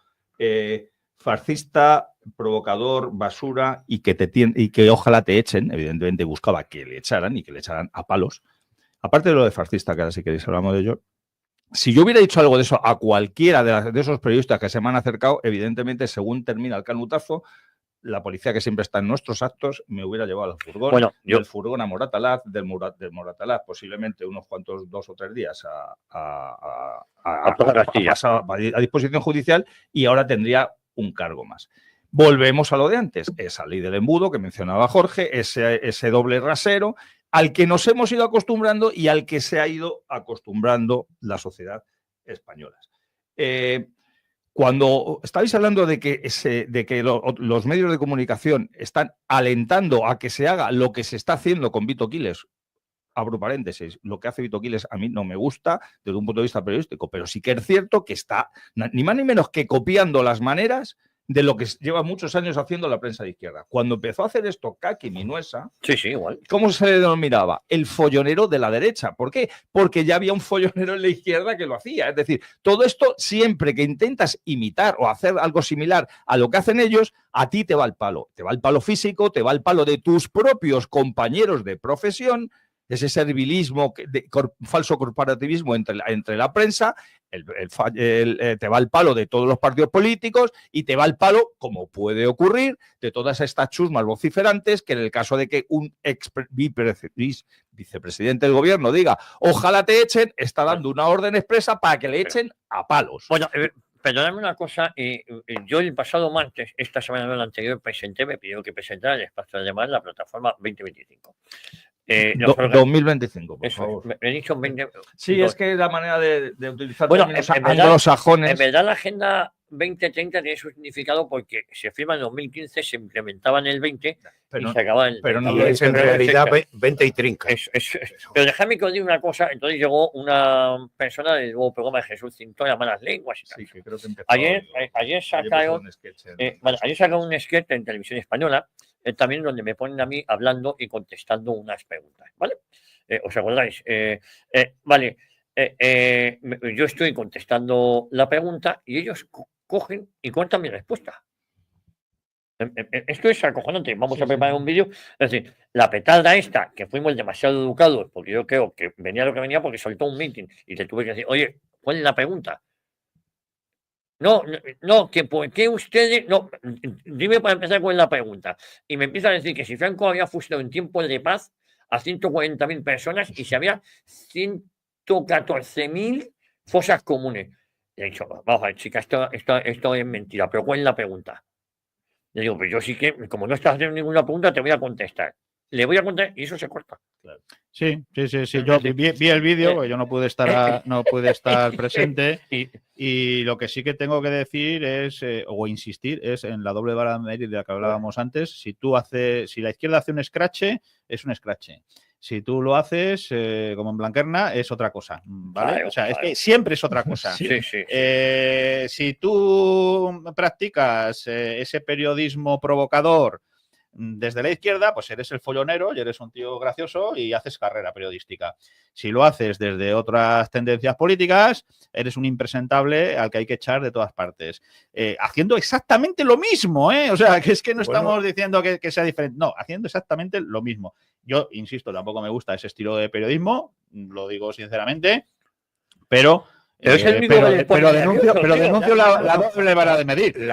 fascista, provocador, basura y que ojalá te echen, evidentemente buscaba que le echaran y que le echaran a palos. Aparte de lo de fascista, que ahora si queréis hablamos de ello, si yo hubiera dicho algo de eso a cualquiera de esos periodistas que se me han acercado, evidentemente, según termina el canutazo, la policía, que siempre está en nuestros actos, me hubiera llevado al furgón, del furgón a Moratalaz, del Moratalaz posiblemente unos cuantos 2 o 3 días a disposición judicial, y ahora tendría un cargo más. Volvemos a lo de antes, esa ley del embudo que mencionaba Jorge, ese doble rasero al que nos hemos ido acostumbrando y al que se ha ido acostumbrando la sociedad española. Cuando estáis hablando de que los medios de comunicación están alentando a que se haga lo que se está haciendo con Vito Quiles, abro paréntesis, lo que hace Vito Quiles a mí no me gusta desde un punto de vista periodístico, pero sí que es cierto que está ni más ni menos que copiando las maneras de lo que lleva muchos años haciendo la prensa de izquierda. Cuando empezó a hacer esto Kaki Minuesa, igual. ¿Cómo se le denominaba? El follonero de la derecha. ¿Por qué? Porque ya había un follonero en la izquierda que lo hacía. Es decir, todo esto, siempre que intentas imitar o hacer algo similar a lo que hacen ellos, a ti te va el palo. Te va el palo físico, te va el palo de tus propios compañeros de profesión, ese servilismo, falso corporativismo entre la prensa, te va el palo de todos los partidos políticos y te va el palo, como puede ocurrir, de todas estas chusmas vociferantes que en el caso de que un vicepresidente del gobierno diga ojalá te echen, está dando una orden expresa para que le echen a palos. Bueno, perdóname una cosa, yo el pasado martes, esta semana no la anterior, me pidió que presentara el espacio de llamar la plataforma 2025. nosotros- 2025, por Eso, favor. me he dicho 20. Sí, es que es la manera de utilizar Bueno, términos en verdad, anglosajones. en verdad la Agenda 2030 tiene su significado porque se firma en 2015, se implementaba en el 20 y se acaba en el pero no 20. es en realidad 20 y trinca. Pero déjame que os diga una cosa. Entonces llegó una persona del nuevo programa de Jesús Cinto, las malas lenguas y tal. Sí, que creo que empezó Ayer sacaron ayer sacaron un sketch en televisión española, también donde me ponen a mí hablando y contestando unas preguntas, ¿vale? ¿Os acordáis? Vale, yo estoy contestando la pregunta y ellos cogen y cuentan mi respuesta. Esto es acojonante. Vamos a preparar un vídeo. Es decir, la petarda esta, que fuimos demasiado educados, porque yo creo que venía lo que venía porque soltó un meeting y le tuve que decir, oye, ¿cuál es la pregunta? No, que por qué ustedes. No, dime para empezar cuál es la pregunta. Y me empieza a decir que si Franco había fusilado en tiempos de paz a 140.000 personas y si había 114.000 fosas comunes. Le he dicho, vamos a ver, chica, esto es mentira, pero ¿cuál es la pregunta? Le digo, pues yo sí que, como no estás haciendo ninguna pregunta, te voy a contestar. Le voy a contestar y eso se corta. Sí. Yo vi el vídeo, porque yo no pude estar presente. Y lo que sí que tengo que decir es, o insistir, es en la doble vara de medir de la que hablábamos antes. Si la izquierda hace un escrache, es un escrache. Si tú lo haces, como en Blanquerna, es otra cosa, ¿vale? Claro, o sea, claro. es que siempre es otra cosa. Sí. Si tú practicas ese periodismo provocador desde la izquierda, pues eres el follonero y eres un tío gracioso y haces carrera periodística. Si lo haces desde otras tendencias políticas, eres un impresentable al que hay que echar de todas partes. Haciendo exactamente lo mismo, ¿eh? O sea, que es que no estamos diciendo que sea diferente. No, haciendo exactamente lo mismo. Yo, insisto, tampoco me gusta ese estilo de periodismo, lo digo sinceramente, pero denuncio la doble vara de medir.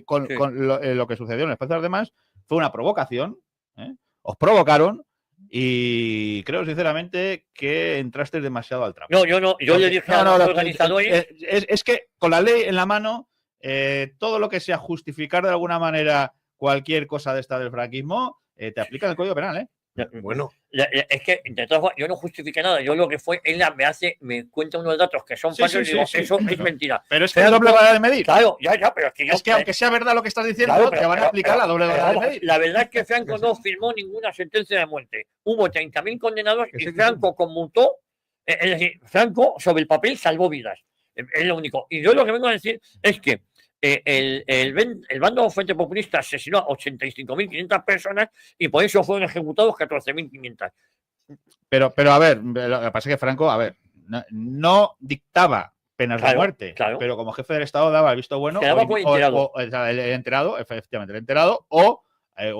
Con lo que sucedió en el espacio de los demás fue una provocación, ¿eh? Os provocaron y creo sinceramente que entraste demasiado al trapo. No, yo no, yo le dije a los organizadores. Es que con la ley en la mano, todo lo que sea justificar de alguna manera cualquier cosa de esta del franquismo, te aplican el Código Penal, ¿eh? Bueno. Es que, de todas formas, yo no justifiqué nada. Yo lo que fue, él me cuenta unos datos que son falsos y digo, eso es mentira. Pero es que es doble vara de medir. Claro, ya, pero es que aunque sea verdad lo que estás diciendo, te van a aplicar la doble vara de medir. La verdad es que Franco no firmó ninguna sentencia de muerte. Hubo 30.000 condenados y Franco conmutó. Es decir, Franco, sobre el papel, salvó vidas. Es lo único. Y yo lo que vengo a decir es que el bando Frente Populista asesinó a 85.500 personas y por eso fueron ejecutados 14.500. Pero a ver, lo que pasa es que Franco, no dictaba penas de muerte, pero como jefe del Estado daba el visto bueno, el enterado, efectivamente, el enterado, o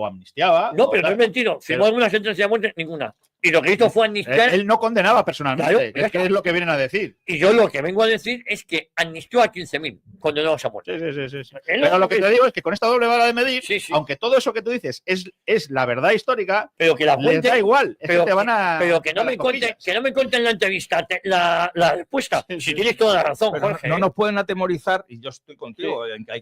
amnistiaba. No, pero no es mentira. Firmó alguna sentencia de muerte, ninguna. Y lo que hizo fue amnistiar. Él no condenaba personalmente, que es lo que vienen a decir. Y yo lo que vengo a decir es que amnistió a 15.000 condenados a muerte. Sí. Pero lo que te digo es que con esta doble vara de medir, aunque todo eso que tú dices es la verdad histórica, pero que la les da igual. Pero que no me cuenten la entrevista la respuesta. Si tienes toda la razón, pero Jorge. No nos pueden atemorizar, y yo estoy contigo, en que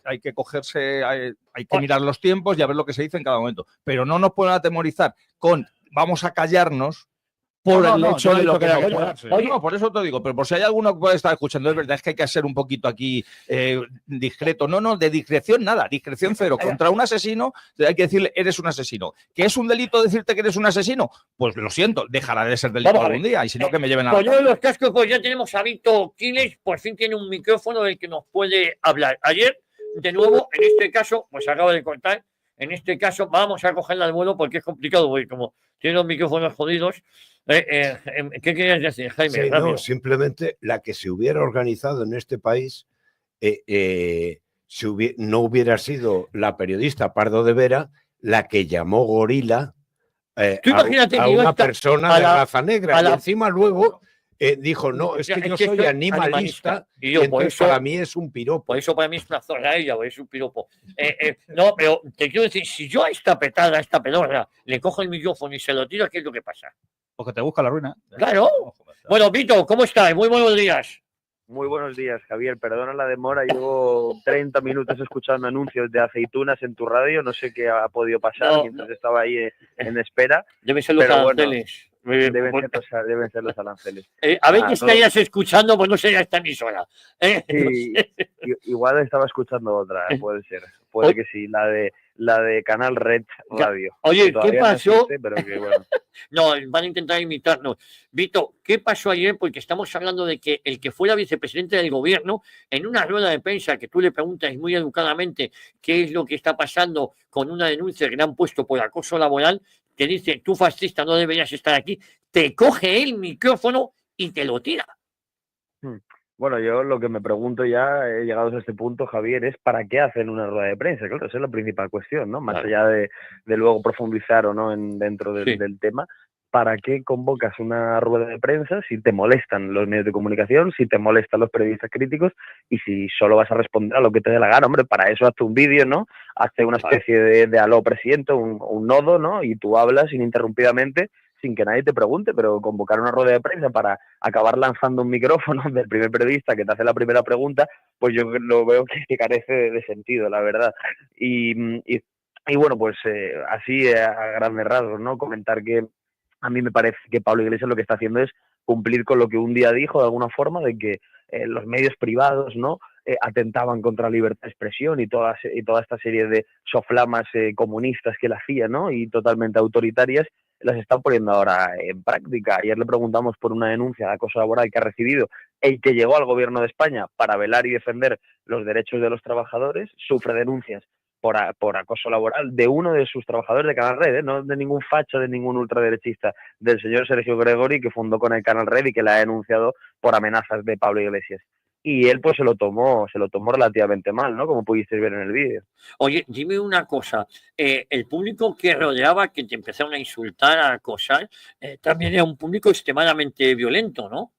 hay que cogerse, hay que mirar los tiempos y a ver lo que se dice en cada momento. Pero no nos pueden atemorizar con vamos a callarnos por el hecho de lo que no, por eso te digo, pero por si hay alguno que puede estar escuchando, es verdad, es que hay que ser un poquito aquí discreto. No, de discreción nada, discreción cero. Contra un asesino hay que decirle, eres un asesino. ¿Que es un delito decirte que eres un asesino? Pues lo siento, dejará de ser delito algún día, y si no que me lleven a la cárcel. Con los cascos, pues ya tenemos a Víctor Quiles, por fin tiene un micrófono del que nos puede hablar. Ayer, de nuevo, en este caso, pues acabo de contar. En este caso, vamos a cogerla al vuelo porque es complicado, porque como tiene los micrófonos jodidos. ¿Qué querías decir, Jaime? Sí, no, simplemente la que se hubiera organizado en este país no hubiera sido la periodista Pardo de Vera la que llamó gorila a una persona de raza negra. Y encima luego dijo, no, es que yo soy animalista y entonces para mí es un piropo. Por eso para mí es una zona ella, o es un piropo. No, pero te quiero decir, si yo a esta petada, a esta pedorra, le cojo el micrófono y se lo tiro, ¿qué es lo que pasa? Porque te busca la ruina. Claro. Bueno, Vito, ¿cómo estás? Muy buenos días. Muy buenos días, Javier. Perdona la demora, llevo 30 minutos escuchando anuncios de aceitunas en tu radio. No sé qué ha podido pasar mientras estaba ahí en espera. Deben ser los aranceles. Bueno, deben ser los aranceles. A ver que estarías escuchando, pues no sería esta emisora. Sí, igual estaba escuchando otra, puede ser. Puede que sí, la de Canal Red Radio. Oye, ¿qué pasó? No existe, pero que, bueno. No, van a intentar imitarnos. Vito, ¿qué pasó ayer? Porque estamos hablando de que el que fuera vicepresidente del gobierno, en una rueda de prensa que tú le preguntas muy educadamente qué es lo que está pasando con una denuncia que le han puesto por acoso laboral, te dice, tú fascista no deberías estar aquí, te coge el micrófono y te lo tira. Bueno, yo lo que me pregunto ya, llegados a este punto, Javier, es ¿para qué hacen una rueda de prensa? Claro, esa es la principal cuestión, ¿no? Más allá de luego profundizar o no dentro del tema, ¿para qué convocas una rueda de prensa si te molestan los medios de comunicación, si te molestan los periodistas críticos y si solo vas a responder a lo que te dé la gana? Hombre, para eso hazte un vídeo, ¿no? Hazte una especie de aló presidente, un nodo, ¿no? Y tú hablas ininterrumpidamente sin que nadie te pregunte, pero convocar una rueda de prensa para acabar lanzando un micrófono del primer periodista que te hace la primera pregunta, pues yo lo veo que carece de sentido, la verdad. Y bueno, pues así a grandes rasgos, ¿no? Comentar que a mí me parece que Pablo Iglesias lo que está haciendo es cumplir con lo que un día dijo de alguna forma, de que los medios privados, ¿no? Atentaban contra la libertad de expresión y toda esta serie de soflamas comunistas que él hacía, ¿no? Y totalmente autoritarias, las están poniendo ahora en práctica. Ayer le preguntamos por una denuncia de acoso laboral que ha recibido el que llegó al gobierno de España para velar y defender los derechos de los trabajadores. Sufre denuncias por acoso laboral de uno de sus trabajadores de Canal Red, no de ningún facho, de ningún ultraderechista, del señor Sergio Gregori, que fundó con el Canal Red y que la ha denunciado por amenazas de Pablo Iglesias. Y él pues se lo tomó relativamente mal, ¿no? Como pudisteis ver en el vídeo. Oye, dime una cosa, el público que rodeaba, que te empezaron a insultar, a acosar, también era un público extremadamente violento, ¿no?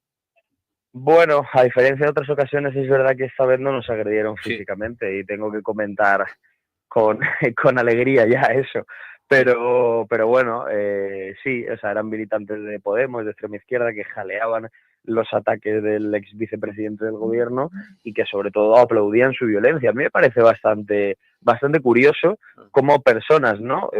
Bueno, a diferencia de otras ocasiones, es verdad que esta vez no nos agredieron físicamente y tengo que comentar con alegría ya eso. Pero bueno, sí, o sea, eran militantes de Podemos, de extrema izquierda, que jaleaban los ataques del ex vicepresidente del gobierno y que sobre todo aplaudían su violencia. A mí me parece bastante curioso cómo personas, ¿no?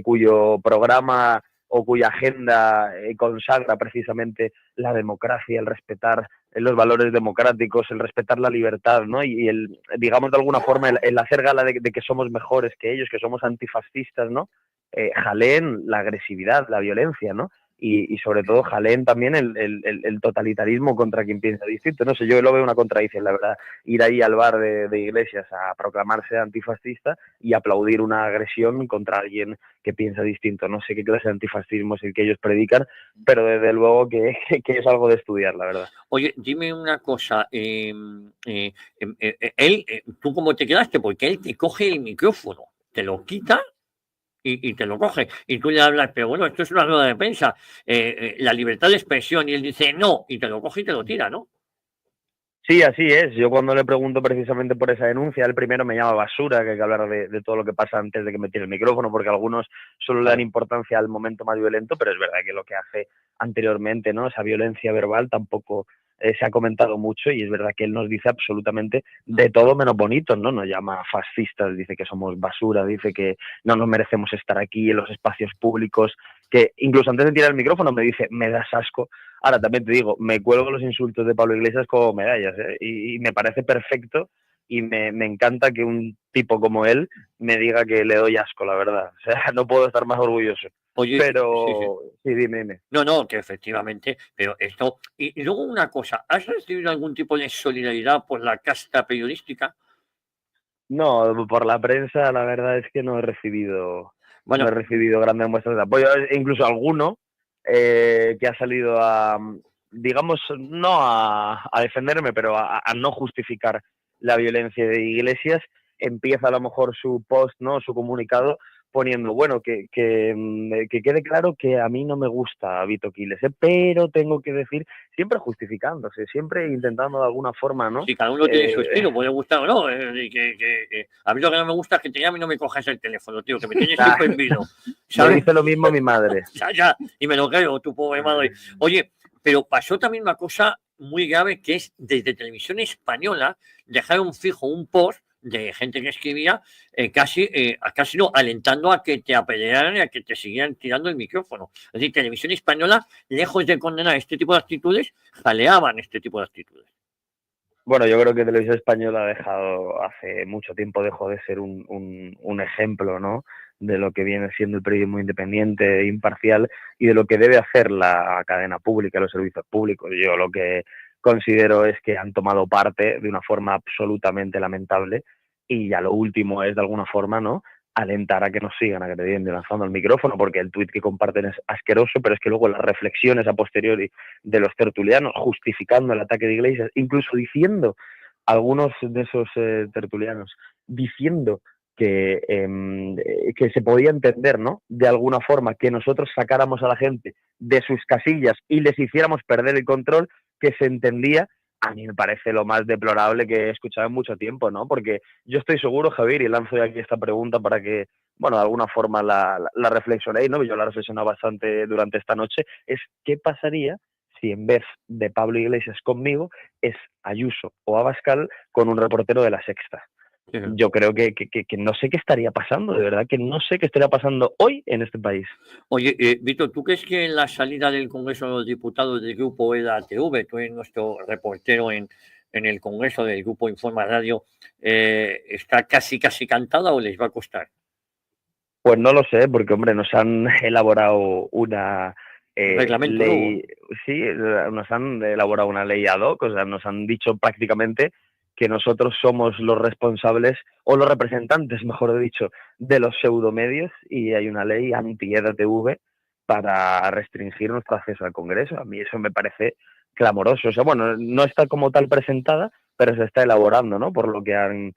Cuyo programa o cuya agenda consagra precisamente la democracia, el respetar los valores democráticos, el respetar la libertad, ¿no? Y el, digamos de alguna forma, el hacer gala de que somos mejores que ellos, que somos antifascistas, ¿no? Jaleen la agresividad, la violencia, ¿no? Y sobre todo jaleen también el totalitarismo contra quien piensa distinto. No sé, yo lo veo una contradicción, la verdad, ir ahí al bar de Iglesias a proclamarse antifascista y aplaudir una agresión contra alguien que piensa distinto. No sé qué clase de antifascismo es el que ellos predican, pero desde luego que es algo de estudiar, la verdad. Oye, dime una cosa, ¿tú cómo te quedaste? Porque él te coge el micrófono, te lo quita y te lo coge, y tú le hablas, pero bueno, esto es una rueda de prensa, la libertad de expresión, y él dice no, y te lo coge y te lo tira, ¿no? Sí, así es. Yo cuando le pregunto precisamente por esa denuncia, él primero me llama basura, que hay que hablar de todo lo que pasa antes de que me tire el micrófono, porque algunos solo le dan importancia al momento más violento, pero es verdad que lo que hace anteriormente, ¿no? Esa violencia verbal tampoco se ha comentado mucho, y es verdad que él nos dice absolutamente de todo menos bonito, ¿no? Nos llama fascistas, dice que somos basura, dice que no nos merecemos estar aquí en los espacios públicos, que incluso antes de tirar el micrófono me dice, me das asco. Ahora también te digo, me cuelgo los insultos de Pablo Iglesias como medallas, ¿eh? Y me parece perfecto y me encanta que un tipo como él me diga que le doy asco, la verdad. O sea, no puedo estar más orgulloso. Oye, pero sí, dime. No, que efectivamente, pero esto... Y luego una cosa, ¿has recibido algún tipo de solidaridad por la casta periodística? No, por la prensa la verdad es que no he recibido grandes muestras de apoyo, incluso alguno que ha salido a, digamos, no a defenderme, pero a no justificar la violencia de Iglesias. Empieza a lo mejor su post, ¿no? Su comunicado poniendo, bueno, que quede claro que a mí no me gusta Vito Quiles, pero tengo que decir, siempre justificándose, siempre intentando de alguna forma, ¿no? Sí, cada uno tiene su estilo, puede gustar o no. A mí lo que no me gusta es que te llame y no me cojas el teléfono, tío, que me tienes suspendido. Me dice lo mismo mi madre. Ya, y me lo creo, tu pobre madre. Oye, pero pasó también una cosa muy grave, que es desde Televisión Española dejaron fijo un post de gente que escribía casi no, alentando a que te apedrearan y a que te siguieran tirando el micrófono. Es decir, Televisión Española, lejos de condenar este tipo de actitudes, jaleaban este tipo de actitudes. Bueno, yo creo que Televisión Española ha dejado, hace mucho tiempo dejó de ser un ejemplo, ¿no?, de lo que viene siendo el periodismo independiente, imparcial, y de lo que debe hacer la cadena pública, los servicios públicos. Yo lo que considero es que han tomado parte de una forma absolutamente lamentable, y ya lo último es, de alguna forma, ¿no?, alentar a que nos sigan agrediendo y lanzando el micrófono, porque el tuit que comparten es asqueroso, pero es que luego las reflexiones a posteriori de los tertulianos, justificando el ataque de Iglesias, incluso diciendo, algunos de esos tertulianos, diciendo que se podía entender, ¿no?, de alguna forma, que nosotros sacáramos a la gente de sus casillas y les hiciéramos perder el control, que se entendía. A mí me parece lo más deplorable que he escuchado en mucho tiempo, ¿no? Porque yo estoy seguro, Javier, y lanzo de aquí esta pregunta para que, bueno, de alguna forma la reflexionéis, ¿no? Yo la he reflexionado bastante durante esta noche, es ¿qué pasaría si en vez de Pablo Iglesias conmigo es Ayuso o Abascal con un reportero de La Sexta? Yo creo que no sé qué estaría pasando, de verdad que no sé qué estaría pasando hoy en este país. Oye, Víctor, ¿tú crees que en la salida del Congreso de los Diputados del Grupo EDA-TV, tú eres nuestro reportero en el Congreso del Grupo Informa Radio, está casi cantado o les va a costar? Pues no lo sé, porque, hombre, nos han elaborado una reglamento ley, nuevo. sí, nos han elaborado una ley ad hoc, o sea, nos han dicho prácticamente que nosotros somos los responsables, o los representantes, mejor dicho, de los pseudomedios, y hay una ley anti-EDA-TV para restringir nuestro acceso al Congreso. A mí eso me parece clamoroso. O sea, bueno, no está como tal presentada, pero se está elaborando, ¿no?, por lo que han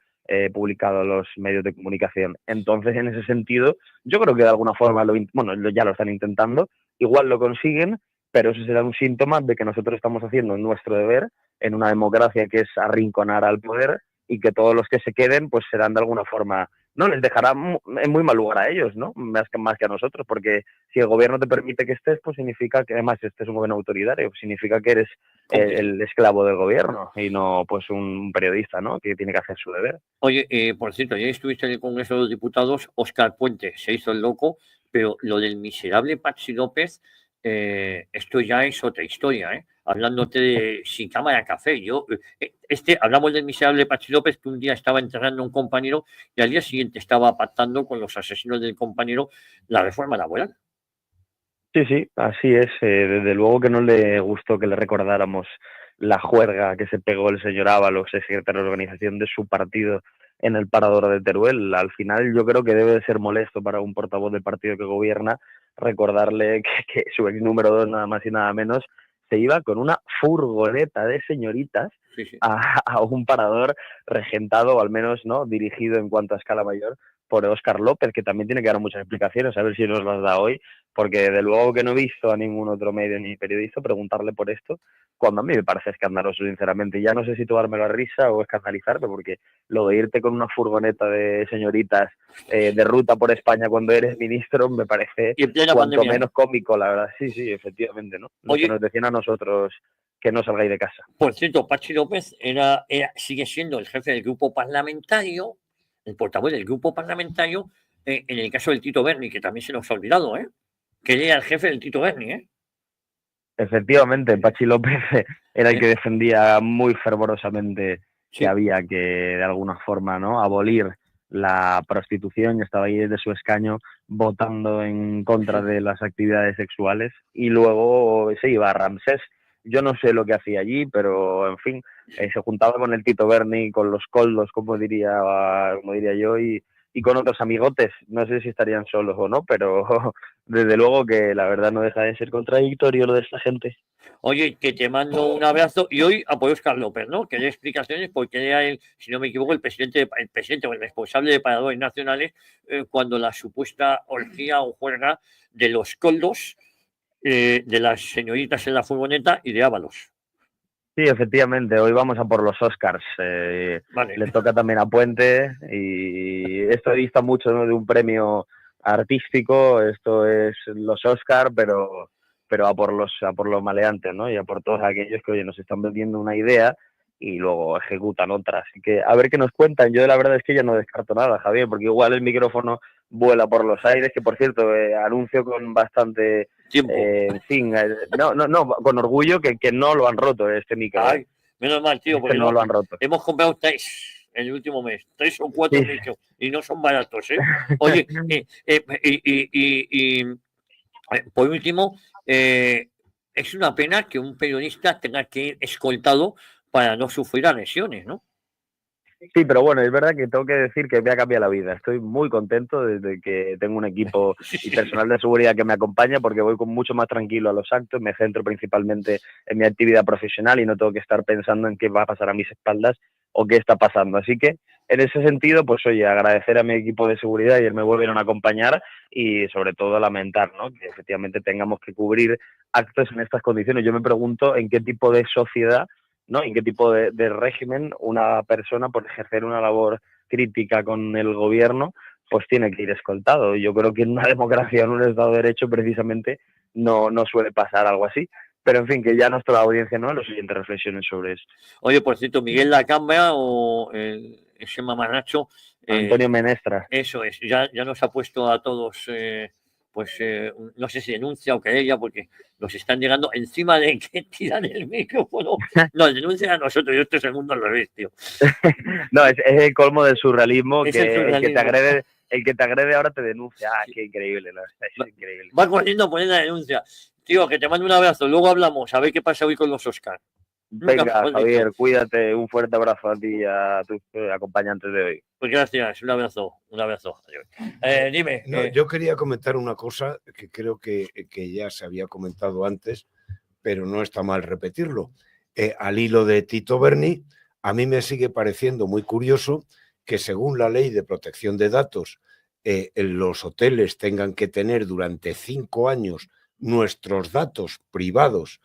publicado los medios de comunicación. Entonces, en ese sentido, yo creo que de alguna forma, ya lo están intentando, igual lo consiguen, pero eso será un síntoma de que nosotros estamos haciendo nuestro deber en una democracia, que es arrinconar al poder, y que todos los que se queden pues serán de alguna forma, no les dejará en muy mal lugar a ellos, ¿no?, más que a nosotros, porque si el gobierno te permite que estés, pues significa que, además, este es un gobierno autoritario, significa que eres el esclavo del gobierno y no pues un periodista, ¿no?, que tiene que hacer su deber. Oye, por cierto, ya estuviste en el Congreso de los Diputados, Óscar Puente se hizo el loco, pero lo del miserable Patxi López, esto ya es otra historia, ¿eh? Hablándote de sin cámara café. Hablamos del miserable Patxi López, que un día estaba enterrando a un compañero y al día siguiente estaba pactando con los asesinos del compañero la reforma laboral. Sí, así es. Desde luego que no le gustó que le recordáramos la juerga que se pegó el señor Ábalos, secretario de organización de su partido, en el Parador de Teruel. Al final, yo creo que debe de ser molesto para un portavoz del partido que gobierna recordarle que su ex número 2, nada más y nada menos, se iba con una furgoneta de señoritas a un parador regentado, o al menos, ¿no?, dirigido en cuanto a escala mayor, por Óscar López, que también tiene que dar muchas explicaciones, a ver si nos las da hoy, porque de luego que no he visto a ningún otro medio ni periodista preguntarle por esto, cuando a mí me parece escandaloso, sinceramente. Ya no sé si tomármelo a risa o escandalizarme, porque lo de irte con una furgoneta de señoritas de ruta por España cuando eres ministro me parece cuanto menos cómico, la verdad. Sí, efectivamente, ¿no? Lo que nos decían a nosotros, que no salgáis de casa. Por cierto, Patxi López sigue siendo el jefe del grupo parlamentario, el portavoz del grupo parlamentario, en el caso del Tito Berni, que también se nos ha olvidado, que él era el jefe del Tito Berni, Efectivamente, Patxi López era el que defendía muy fervorosamente que había que, de alguna forma, ¿no?, abolir la prostitución, y estaba ahí desde su escaño votando en contra de las actividades sexuales, y luego se iba a Ramsés. Yo no sé lo que hacía allí, pero, en fin, se juntaba con el Tito Berni, con los coldos, como diría yo, y con otros amigotes. No sé si estarían solos o no, pero desde luego que la verdad no deja de ser contradictorio lo de esta gente. Oye, que te mando un abrazo, y hoy apoyo a Óscar López, ¿no?, que dé explicaciones, porque era él, si no me equivoco, el presidente o el responsable de Paradores Nacionales cuando la supuesta orgía o juerga de los coldos, de las señoritas en la furgoneta y de Ábalos. Sí, efectivamente, hoy vamos a por los Oscars. Le toca también a Puente, y esto dista mucho, ¿no?, de un premio artístico. Esto es los Oscars, pero pero a por los maleantes, ¿no? Y a por todos aquellos que, oye, nos están vendiendo una idea y luego ejecutan otra. Así que a ver qué nos cuentan. Yo la verdad es que ya no descarto nada, Javier, porque igual el micrófono vuela por los aires, que por cierto, anuncio con bastante tiempo. En fin, no, con orgullo que no lo han roto este micro. Ay, menos mal, tío, porque no lo han roto. Hemos comprado 3 en el último mes, 3 o 4 micros, y no son baratos, ¿eh? Oye, por último, es una pena que un periodista tenga que ir escoltado para no sufrir agresiones, ¿no? Sí, pero bueno, es verdad que tengo que decir que me ha cambiado la vida. Estoy muy contento desde que tengo un equipo y personal de seguridad que me acompaña, porque voy con mucho más tranquilo a los actos, me centro principalmente en mi actividad profesional y no tengo que estar pensando en qué va a pasar a mis espaldas o qué está pasando. Así que, en ese sentido, pues oye, agradecer a mi equipo de seguridad, ayer me volvieron a acompañar y sobre todo lamentar, ¿no?, que efectivamente tengamos que cubrir actos en estas condiciones. Yo me pregunto en qué tipo de sociedad, ¿no?, en qué tipo de régimen una persona, por ejercer una labor crítica con el gobierno, pues tiene que ir escoltado. Yo creo que en una democracia, en un Estado de Derecho, precisamente no suele pasar algo así. Pero en fin, que ya nuestra audiencia, ¿no?, los siguientes reflexiones sobre esto. Oye, por cierto, Miguel Lacambra o ese mamarracho... Antonio Menestra. Eso es, ya nos ha puesto a todos... no sé si denuncia o querella, porque nos están llegando encima de que tiran el micrófono. Nos denuncian a nosotros, y esto es el mundo al revés, tío. No, es el colmo del surrealismo, Es que el surrealismo. el que te agrede ahora te denuncia. Ah, qué increíble, ¿no? Es increíble. Va corriendo a poner la denuncia. Tío, que te mando un abrazo, luego hablamos, a ver qué pasa hoy con los Oscar. Venga, Javier, cuídate, un fuerte abrazo a ti y a tus acompañantes de hoy. Pues gracias, un abrazo. Adiós. Dime. No, yo quería comentar una cosa que creo que ya se había comentado antes, pero no está mal repetirlo. Al hilo de Tito Berni, a mí me sigue pareciendo muy curioso que, según la ley de protección de datos, los hoteles tengan que tener durante 5 años nuestros datos privados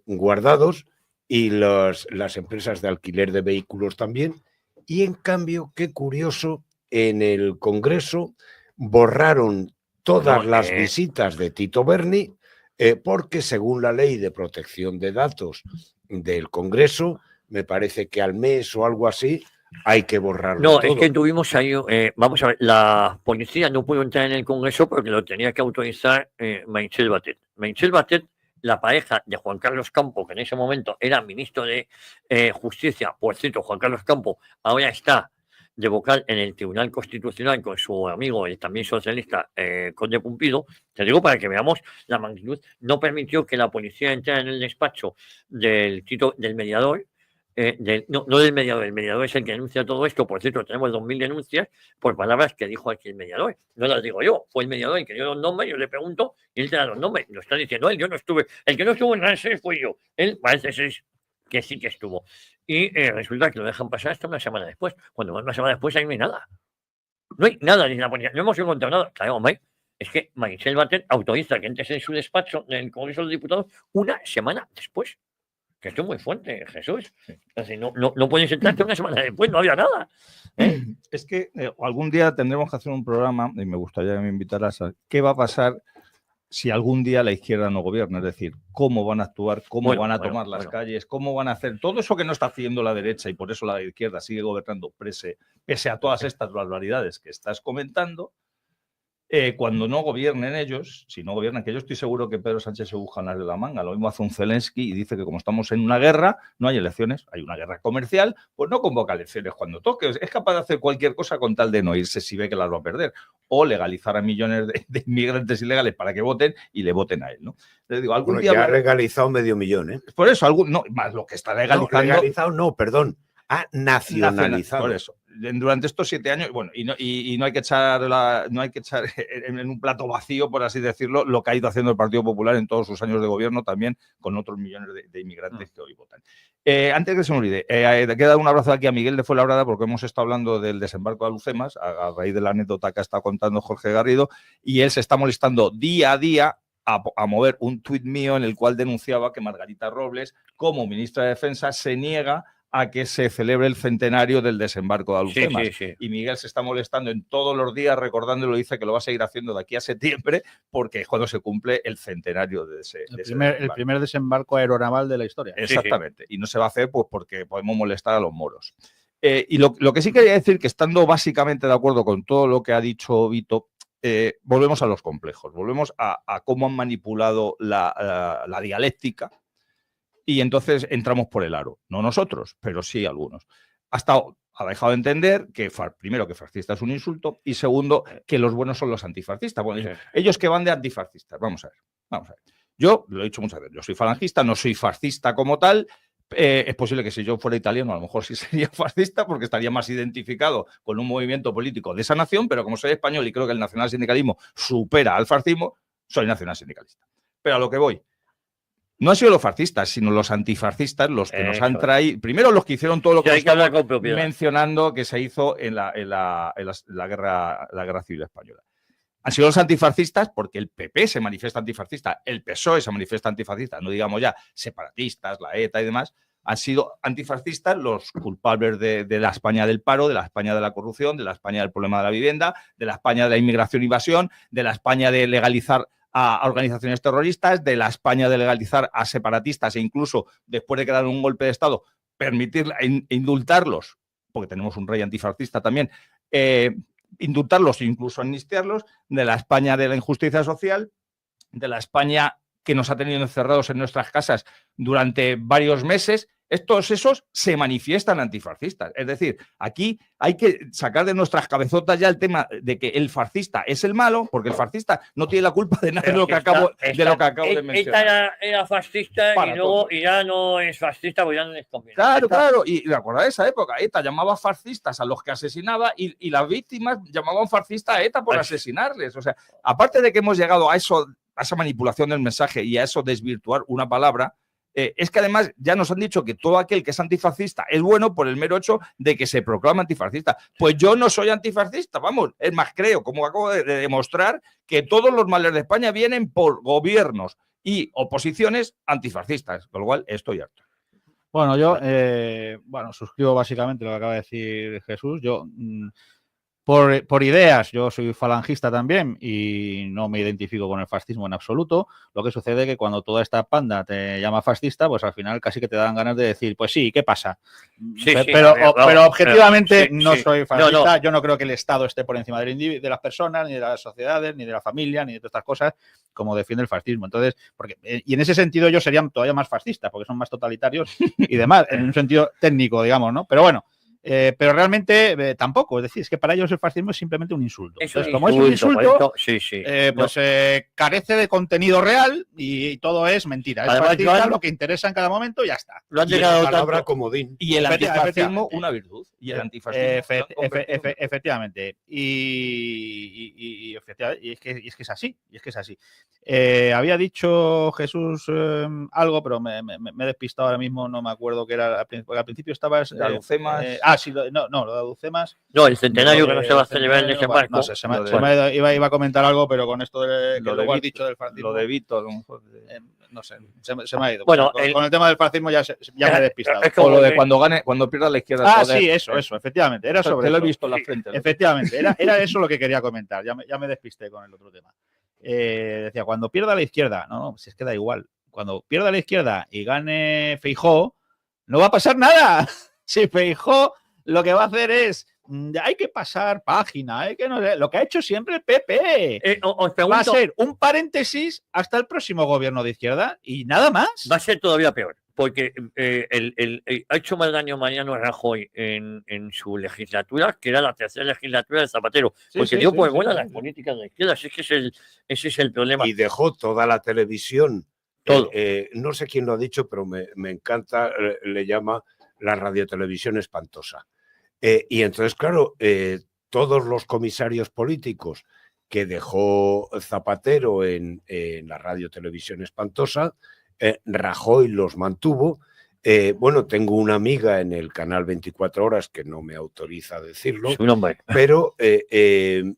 guardados, y las empresas de alquiler de vehículos también. Y en cambio, qué curioso, en el Congreso borraron todas las visitas de Tito Berni, porque según la ley de protección de datos del Congreso, me parece que al mes o algo así hay que borrarlo No, todo. es que tuvimos ahí, vamos a ver, la policía no pudo entrar en el Congreso porque lo tenía que autorizar Meritxell Batet. Meritxell Batet, la pareja de Juan Carlos Campo, que en ese momento era ministro de Justicia. Por cierto, Juan Carlos Campo ahora está de vocal en el Tribunal Constitucional con su amigo, el también socialista, Conde Pumpido. Te digo para que veamos la magnitud. No permitió que la policía entrara en el despacho del mediador. No del mediador, el mediador es el que denuncia todo esto. Por cierto, tenemos 2000 denuncias por palabras que dijo aquí el mediador. No las digo yo, fue el mediador el que dio los nombres. Yo le pregunto y él te da los nombres. Lo está diciendo él, yo no estuve. El que no estuvo en la SES fue yo. Él parece ser que sí que estuvo. Y resulta que lo dejan pasar hasta una semana después. Cuando va una semana después, ahí no hay nada. No hay nada, ni la policía. No hemos encontrado nada. Claro, hombre, es que Meritxell Batet autoriza que entres en su despacho en el Congreso de los Diputados una semana después. Que esto es muy fuerte, Jesús. Así, no puedes entrarte una semana después, no había nada. Es que algún día tendremos que hacer un programa, y me gustaría que me invitaras a qué va a pasar si algún día la izquierda no gobierna. Es decir, cómo van a actuar, cómo van a tomar las calles, cómo van a hacer todo eso que no está haciendo la derecha, y por eso la izquierda sigue gobernando pese a todas estas barbaridades que estás comentando. Cuando no gobiernen ellos, si no gobiernan, que yo estoy seguro que Pedro Sánchez se busca las de la manga. Lo mismo hace un Zelensky y dice que como estamos en una guerra, no hay elecciones, hay una guerra comercial, pues no convoca elecciones cuando toque. Es capaz de hacer cualquier cosa con tal de no irse si ve que las va a perder. O legalizar a millones de inmigrantes ilegales para que voten y le voten a él, ¿no? Les digo, algún día ya ha legalizado 500.000, ¿eh? Por eso, no, más lo que está legalizando. Ha nacionalizado. Por eso. Durante estos 7 años, bueno, y no hay que echar en un plato vacío, por así decirlo, lo que ha ido haciendo el Partido Popular en todos sus años de gobierno, también con otros millones de inmigrantes que hoy votan. Antes que se me olvide, te queda un abrazo aquí a Miguel de Fuenlabrada, porque hemos estado hablando del desembarco de Alucemas, a raíz de la anécdota que ha estado contando Jorge Garrido, y él se está molestando día a día a mover un tuit mío en el cual denunciaba que Margarita Robles, como ministra de Defensa, se niega a que se celebre el centenario del desembarco de Alhucemas. Sí. Y Miguel se está molestando en todos los días recordándolo, dice que lo va a seguir haciendo de aquí a septiembre porque es cuando se cumple el centenario de ese el primer desembarco aeronaval de la historia. Exactamente. Y no se va a hacer pues porque podemos molestar a los moros. Y lo que sí quería decir, que estando básicamente de acuerdo con todo lo que ha dicho Vito, volvemos a los complejos, volvemos a cómo han manipulado la dialéctica y entonces entramos por el aro. No nosotros, pero sí algunos. Ha dejado de entender que, primero, que fascista es un insulto y segundo, que los buenos son los antifascistas. Bueno, ellos que van de antifascistas. Vamos a ver. Yo, lo he dicho muchas veces, yo soy falangista, no soy fascista como tal. Es posible que si yo fuera italiano a lo mejor sí sería fascista porque estaría más identificado con un movimiento político de esa nación, pero como soy español y creo que el nacionalsindicalismo supera al fascismo, soy nacionalsindicalista. Pero a lo que voy, no han sido los fascistas, sino los antifascistas los que nos han traído, primero los que hicieron todo lo que estamos mencionando que se hizo en la guerra civil española. Han sido los antifascistas porque el PP se manifiesta antifascista, el PSOE se manifiesta antifascista, no digamos ya separatistas, la ETA y demás, han sido antifascistas los culpables de la España del paro, de la España de la corrupción, de la España del problema de la vivienda, de la España de la inmigración e invasión, de la España de legalizar a organizaciones terroristas, de la España de legalizar a separatistas e incluso después de que dan un golpe de Estado, permitir indultarlos, porque tenemos un rey antifascista también, indultarlos e incluso amnistiarlos, de la España de la injusticia social, de la España que nos ha tenido encerrados en nuestras casas durante varios meses. Todos esos se manifiestan antifascistas. Es decir, aquí hay que sacar de nuestras cabezotas ya el tema de que el fascista es el malo, porque el fascista no tiene la culpa de nada de lo que acabo de mencionar. Era fascista y luego ya no es fascista porque ya no les conviene. Claro. Y de acuerdo a esa época, ETA llamaba fascistas a los que asesinaba y las víctimas llamaban fascista a ETA por asesinarles. O sea, aparte de que hemos llegado a eso, a esa manipulación del mensaje y a eso desvirtuar una palabra, es que además ya nos han dicho que todo aquel que es antifascista es bueno por el mero hecho de que se proclama antifascista. Pues yo no soy antifascista, vamos, es más, creo, como acabo de demostrar, que todos los males de España vienen por gobiernos y oposiciones antifascistas, con lo cual estoy harto. Bueno, yo suscribo básicamente lo que acaba de decir Jesús. Yo por ideas, yo soy falangista también y no me identifico con el fascismo en absoluto. Lo que sucede es que cuando toda esta panda te llama fascista, pues al final casi que te dan ganas de decir, pues sí, ¿qué pasa? Pero objetivamente no soy fascista. Yo no creo que el Estado esté por encima de las personas, ni de las sociedades, ni de la familia, ni de todas estas cosas, como defiende el fascismo. Entonces, y en ese sentido ellos serían todavía más fascistas, porque son más totalitarios y demás, en un sentido técnico, digamos, ¿no? Pero bueno. Pero realmente tampoco, es decir, es que para ellos el fascismo es simplemente un insulto. Entonces, como es un insulto, carece de contenido real y todo es mentira. Es fascista, lo que interesa en cada momento y ya está. Lo han llegado palabra comodín. Y el antifascismo, una virtud. Y el antifascismo. Efectivamente. Y es que es así. Había dicho Jesús algo, pero me he despistado ahora mismo, no me acuerdo qué era. Porque al principio estabas. Alhucemas. Sí, lo de Alhucemas. No, el centenario que no se va a celebrar en ese marco. No sé, iba a comentar algo, pero con esto de lo que has dicho del fascismo. Lo de Vito, no sé, se me ha ido. Bueno, con el tema del fascismo ya me he despistado. O lo de cuando pierda la izquierda. Sí, eso, efectivamente. Era sobre te lo he eso. visto en la frente. Efectivamente, era eso lo que quería comentar. Ya me despisté con el otro tema. Decía, cuando pierda la izquierda, no, si es que da igual. Cuando pierda la izquierda y gane Feijóo, no va a pasar nada. Si Feijóo lo que va a hacer es, hay que pasar página, lo que ha hecho siempre el PP. Va a ser un paréntesis hasta el próximo gobierno de izquierda y nada más. Va a ser todavía peor, porque ha hecho más daño Mariano Rajoy en su legislatura, que era la tercera legislatura de Zapatero. Porque dio por buena las políticas de izquierda, ese es el problema. Y dejó toda la televisión. Todo. No sé quién lo ha dicho, pero me encanta, le llama la radiotelevisión espantosa. Y entonces, claro, todos los comisarios políticos que dejó Zapatero en la radiotelevisión espantosa, Rajoy los mantuvo. Bueno, tengo una amiga en el canal 24 Horas que no me autoriza a decirlo, pero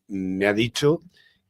me ha dicho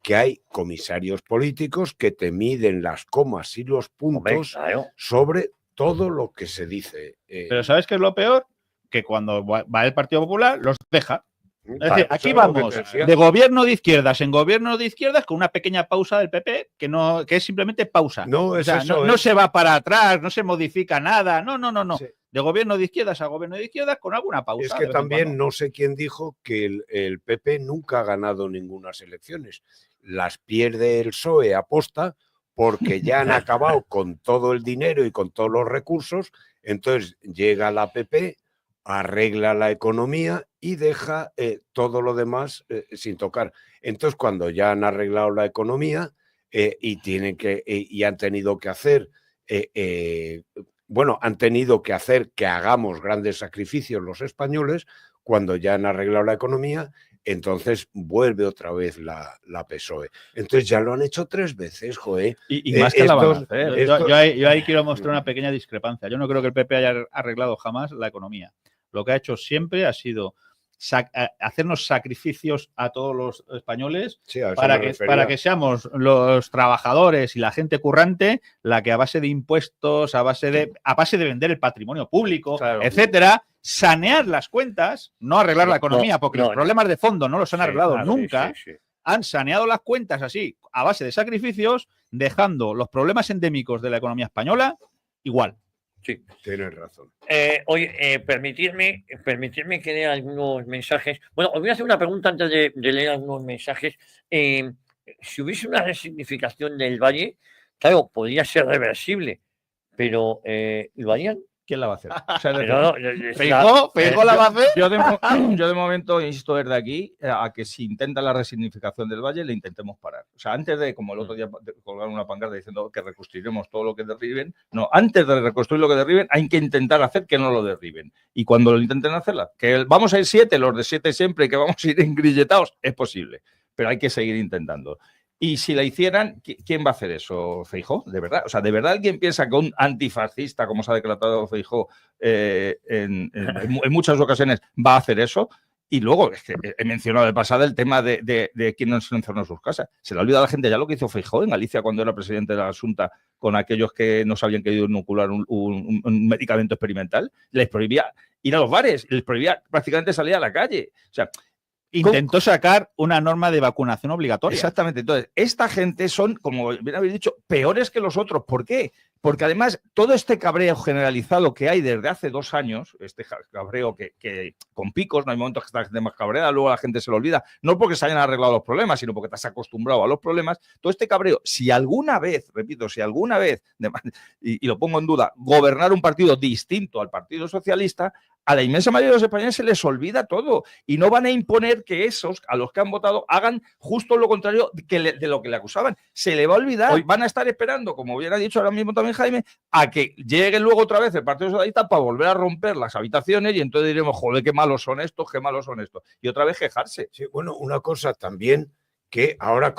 que hay comisarios políticos que te miden las comas y los puntos sobre todo lo que se dice. Pero ¿sabes qué es lo peor? que cuando va el Partido Popular los deja. Es Claro, decir, aquí eso es lo que vamos te decía. de gobierno de izquierdas en gobierno de izquierdas con una pequeña pausa del PP que es simplemente pausa. No, O es sea, eso, no se va para atrás, no se modifica nada. No. Sí. De gobierno de izquierdas a gobierno de izquierdas con alguna pausa. Es de que vez en también cuando. no sé quién dijo que el PP nunca ha ganado ninguna elecciones. Las pierde el PSOE aposta porque ya han acabado con todo el dinero y con todos los recursos. Entonces llega la PP, arregla la economía y deja todo lo demás sin tocar. Entonces, cuando ya han arreglado la economía y han tenido que hacer, han tenido que hacer que hagamos grandes sacrificios los españoles, cuando ya han arreglado la economía, entonces vuelve otra vez la PSOE. Entonces ya lo han hecho 3 veces, joder. Y más que la van a hacer. Yo ahí quiero mostrar una pequeña discrepancia. Yo no creo que el PP haya arreglado jamás la economía. Lo que ha hecho siempre ha sido hacernos sacrificios a todos los españoles para que seamos los trabajadores y la gente currante la que a base de impuestos, a base de vender el patrimonio público, etcétera, sanear las cuentas, no arreglar la economía, porque los problemas de fondo no los han arreglado nunca. Han saneado las cuentas así, a base de sacrificios, dejando los problemas endémicos de la economía española igual. Sí. Tienes razón. Oye, permitidme que lea algunos mensajes. Bueno, os voy a hacer una pregunta antes de leer algunos mensajes. Si hubiese una resignificación del Valle, claro, podría ser reversible, pero ¿lo harían? ¿Quién la va a hacer? O sea, ¿Feijóo la va a hacer? Yo de momento insisto desde aquí a que si intenta la resignificación del Valle, le intentemos parar. O sea, antes de, como el otro día colgaron una pancarta diciendo que reconstruiremos todo lo que derriben, no, antes de reconstruir lo que derriben, hay que intentar hacer que no lo derriben. Y cuando lo intenten hacerla, que vamos a ir 7, los de 7 siempre, y que vamos a ir engrilletados, es posible. Pero hay que seguir intentando. Y si la hicieran, ¿quién va a hacer eso? ¿Feijóo? ¿De verdad? O sea, ¿de verdad alguien piensa que un antifascista, como se ha declarado Feijóo en muchas ocasiones, va a hacer eso? Y luego, es que he mencionado de pasada el tema de quién no se encerró en sus casas. Se le ha olvidado a la gente ya lo que hizo Feijóo en Galicia cuando era presidente de la Junta con aquellos que no se habían querido inocular un medicamento experimental. Les prohibía ir a los bares, les prohibía prácticamente salir a la calle. O sea, intentó sacar una norma de vacunación obligatoria. Exactamente. Entonces, esta gente son, como bien habéis dicho, peores que los otros. ¿Por qué? Porque además todo este cabreo generalizado que hay desde hace 2 años, este cabreo que con picos, no hay momentos que está la gente más cabreada, luego la gente se lo olvida, no porque se hayan arreglado los problemas, sino porque te has acostumbrado a los problemas. Todo este cabreo, si alguna vez, repito, y lo pongo en duda, gobernar un partido distinto al Partido Socialista, a la inmensa mayoría de los españoles se les olvida todo y no van a imponer que esos a los que han votado hagan justo lo contrario de lo que le acusaban. Se le va a olvidar. Hoy van a estar esperando, como bien ha dicho ahora mismo también Jaime, a que llegue luego otra vez el Partido Socialista para volver a romper las habitaciones y entonces diremos, joder, qué malos son estos, qué malos son estos. Y otra vez quejarse. Sí, bueno, una cosa también que ahora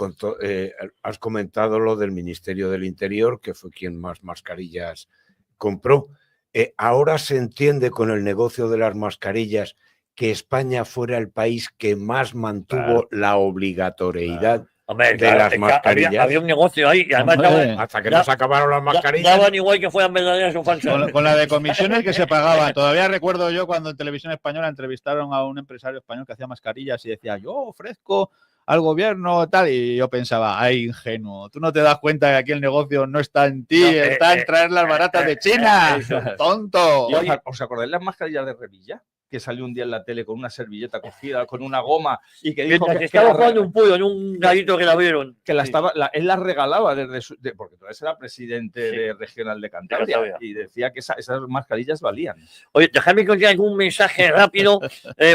has comentado lo del Ministerio del Interior, que fue quien más mascarillas compró. Ahora se entiende con el negocio de las mascarillas que España fuera el país que más mantuvo la obligatoriedad de las mascarillas. Había un negocio ahí y además hasta que no se acabaron las mascarillas. Daban igual que fueran verdaderas o falsas. Con la de comisiones que se pagaban. Todavía recuerdo yo cuando en Televisión Española entrevistaron a un empresario español que hacía mascarillas y decía, yo ofrezco al gobierno tal, y yo pensaba, ay, ingenuo, tú no te das cuenta que aquí el negocio no está en ti, está en traer las baratas de China, tonto. ¿Os acordáis las mascarillas de Revilla? Que salió un día en la tele con una servilleta cogida, con una goma, y que dijo que estaba jugando un puyo en un gallito que la vieron. Que él la regalaba porque todavía era presidente de regional de Cantabria y decía que esas mascarillas valían. Oye, dejadme que os diga algún mensaje rápido.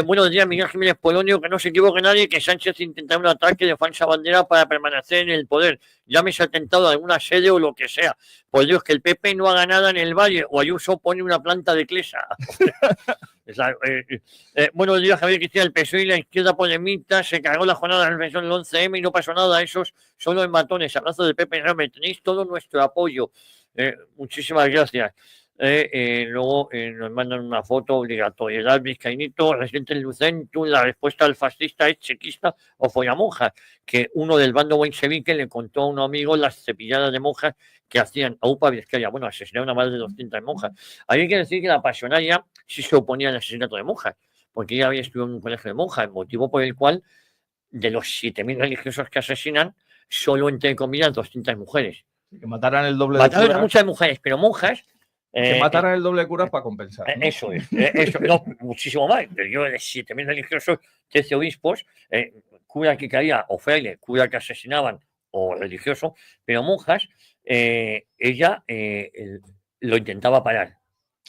Buenos días, Miguel Jiménez Polonio, que no se equivoque nadie, que Sánchez intentará un ataque de falsa bandera para permanecer en el poder. Llámese atentado a alguna sede o lo que sea. Por Dios, que el PP no haga nada en el Valle o Ayuso pone una planta de Clesa. Buenos días, Javier Cristina. El PSOE y la izquierda polemita se cargó la jornada de la reflexión del 11M y no pasó nada. Esos son los matones. Abrazo del PP. Me tenéis todo nuestro apoyo. Muchísimas gracias. Luego nos mandan una foto, obligatoriedad vizcaínito, residente en Lucentum, la respuesta al fascista es chequista o follamonjas, que uno del bando bolchevique le contó a un amigo las cepilladas de monjas que hacían a UPA Vizcaya. Bueno, asesinaron a más de 200 monjas. Hay que decir que la pasionaria sí se oponía al asesinato de monjas, porque ella había estudiado en un colegio de monjas, motivo por el cual de los 7.000 religiosos que asesinan, solo, entre comillas, 200 mujeres. Que mataran el doble Mataron de curas. a muchas mujeres, pero monjas... Que mataran el doble de curas para compensar, ¿no? Eso es, no, muchísimo más. Yo de 7.000 religiosos, 13 obispos, cura que caía, o fraile, cura que asesinaban, o religioso, pero monjas, ella lo intentaba parar.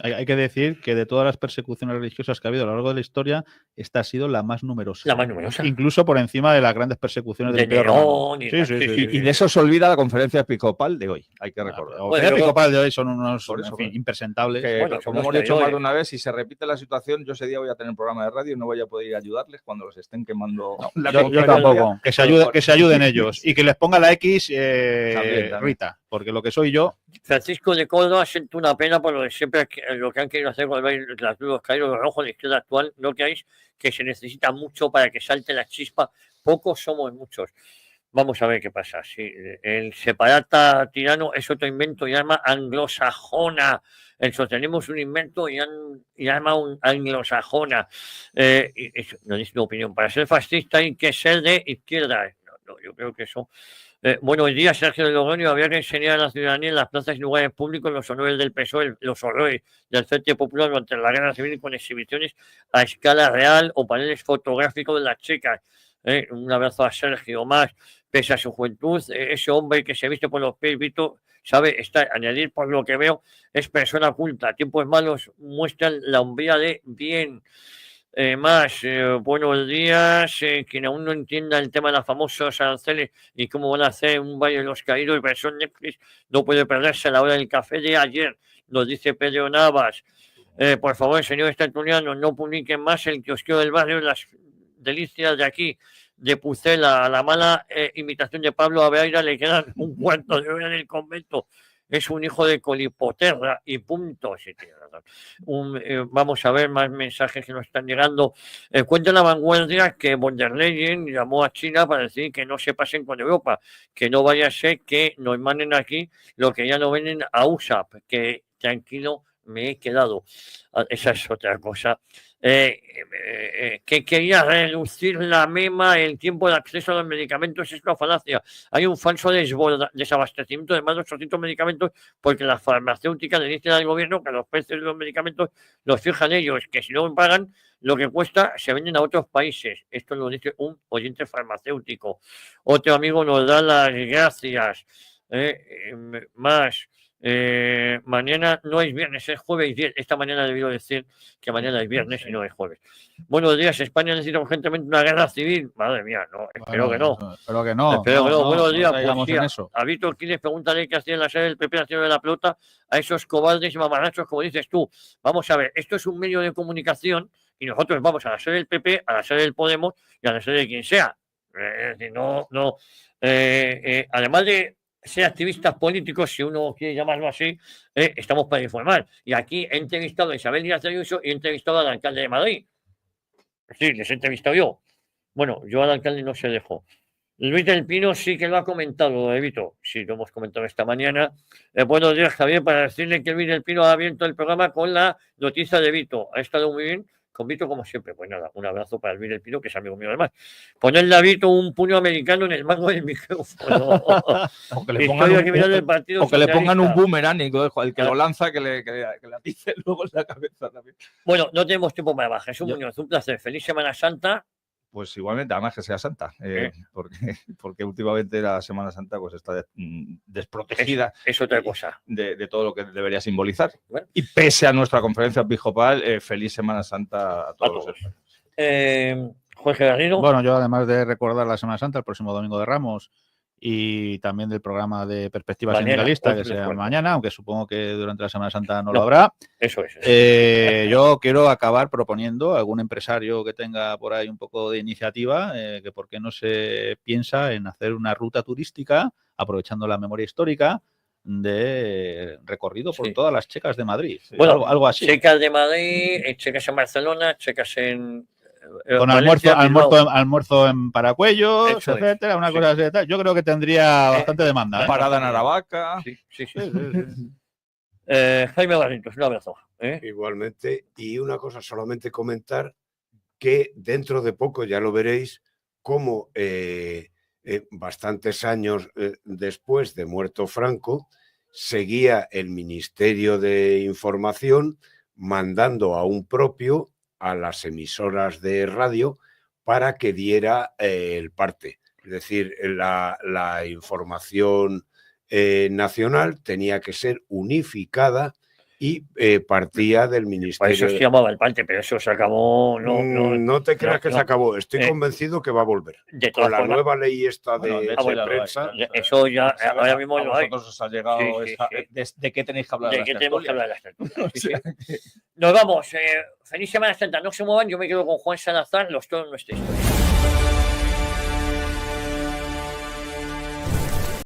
Hay que decir que de todas las persecuciones religiosas que ha habido a lo largo de la historia, esta ha sido la más numerosa. La más numerosa. Incluso por encima de las grandes persecuciones del Imperio Romano. Y de eso se olvida la conferencia episcopal de hoy, hay que recordar. La conferencia episcopal de hoy son unos impresentables. Que, como hemos dicho más de una vez, si se repite la situación, yo ese día voy a tener un programa de radio y no voy a poder ir a ayudarles cuando los estén quemando. Yo tampoco. Que se ayuden ellos y que les ponga la X también. Rita, porque lo que soy yo. Francisco de Córdoba siento una pena por lo de siempre lo que han querido hacer con las Cruz Caídos los Rojos de la izquierda actual. Lo que hay es que se necesita mucho para que salte la chispa. Pocos somos muchos. Vamos a ver qué pasa. Sí, el separata tirano es otro invento y arma anglosajona. El socialismo es un invento y arma anglosajona. No dice mi opinión. Para ser fascista hay que ser de izquierda. No, yo creo que eso... buenos días, Sergio de Logroño. Había que enseñar a la ciudadanía en las plazas y lugares públicos los honores del PSOE, los horrores del Frente Popular durante la Guerra Civil con exhibiciones a escala real o paneles fotográficos de las chicas. Un abrazo a Sergio más. Pese a su juventud, ese hombre que se viste por los pies, Vito, sabe añadir por lo que veo, es persona culta. Tiempos malos muestran la hombría de bien. Buenos días. Quien aún no entienda el tema de los famosos aranceles y cómo van a hacer un Valle de los Caídos y versión Netflix, no puede perderse a la hora del café de ayer, nos dice Pedro Navas. Por favor, señor tertuliano, no publiquen más el kiosqueo del barrio, las delicias de aquí, de Pucela. A la mala imitación de Pablo Aveira le quedan un cuarto de hora en el convento. Es un hijo de Colipoterra y punto. Sí, tiene razón. Vamos a ver más mensajes que nos están llegando. Cuenta La Vanguardia que von der Leyen llamó a China para decir que no se pasen con Europa, que no vaya a ser que nos manden aquí lo que ya no venden a USAP, que tranquilo me he quedado. Esa es otra cosa. Que quería reducir la MEMA, el tiempo de acceso a los medicamentos, es una falacia. Hay un falso desabastecimiento de más de 800 medicamentos porque las farmacéuticas le dicen al gobierno que los precios de los medicamentos los fijan ellos, que si no pagan lo que cuesta se venden a otros países. Esto lo dice un oyente farmacéutico. Otro amigo nos da las gracias. Mañana no es viernes, es jueves 10. Esta mañana debió decir que mañana es viernes y no es jueves. Buenos días, España necesita urgentemente una guerra civil. Madre mía, no, espero que no. Espero que no. Buenos días, pues a Víctor Quiles pregúntale qué hacía en la sede del PP Nacional de la Pelota a esos cobardes y mamarachos, como dices tú. Vamos a ver, esto es un medio de comunicación y nosotros vamos a la sede del PP, a la sede del Podemos y a la sede de quien sea. Es decir, además de ser activistas políticos, si uno quiere llamarlo así, estamos para informar. Y aquí he entrevistado a Isabel Díaz de Ayuso y he entrevistado al alcalde de Madrid. Sí, les he entrevistado yo. Bueno, yo al alcalde no se dejó. Luis del Pino sí que lo ha comentado, Vito. Sí, lo hemos comentado esta mañana. Buenos días, Javier, para decirle que Luis del Pino ha abierto el programa con la noticia de Vito. Ha estado muy bien. Con Vito, como siempre. Pues nada, un abrazo para Luis del Pino, que es amigo mío además. Ponerle a Vito un puño americano en el mango del micrófono. O que le pongan un boomerang y el que lo lanza que le atice luego en la cabeza también. Bueno, no tenemos tiempo para bajar. Jesús Muñoz, un placer. Feliz Semana Santa. Pues igualmente, además que sea santa, porque últimamente la Semana Santa pues está desprotegida. Es otra cosa. De todo lo que debería simbolizar. Bueno. Y pese a nuestra conferencia episcopal, feliz Semana Santa a todos los españoles. Jorge Garrido. Bueno, yo además de recordar la Semana Santa, el próximo Domingo de Ramos, y también del programa de Perspectiva Sindicalista, que sea mañana, aunque supongo que durante la Semana Santa no lo habrá. Eso es. Yo quiero acabar proponiendo a algún empresario que tenga por ahí un poco de iniciativa, que por qué no se piensa en hacer una ruta turística, aprovechando la memoria histórica, de recorrido por todas las checas de Madrid. Bueno, algo así. Checas de Madrid, checas en Barcelona, checas en... Con Valencia, almuerzo en Paracuellos, Eso es, etcétera, una cosa así de tal. Yo creo que tendría bastante demanda. Parada en Aravaca. Sí. Jaime Barrientos, un abrazo. Igualmente. Y una cosa, solamente comentar que dentro de poco, ya lo veréis, como bastantes años después de muerto Franco, seguía el Ministerio de Información mandando a un propio a las emisoras de radio para que diera el parte. Es decir, la información nacional tenía que ser unificada y partía del Ministerio. Por eso se llamaba el parte, pero eso se acabó. No te creas que se acabó. Estoy convencido que va a volver. Con la nueva ley esta de prensa. Eso ya ahora mismo a no hay. vosotros os ha llegado ¿de qué tenéis que hablar? ¿De qué tenemos que hablar de las tertulias? Nos vamos. Feliz Semana Santa. No se muevan. Yo me quedo con Juan Salazar. Los toros no estéis.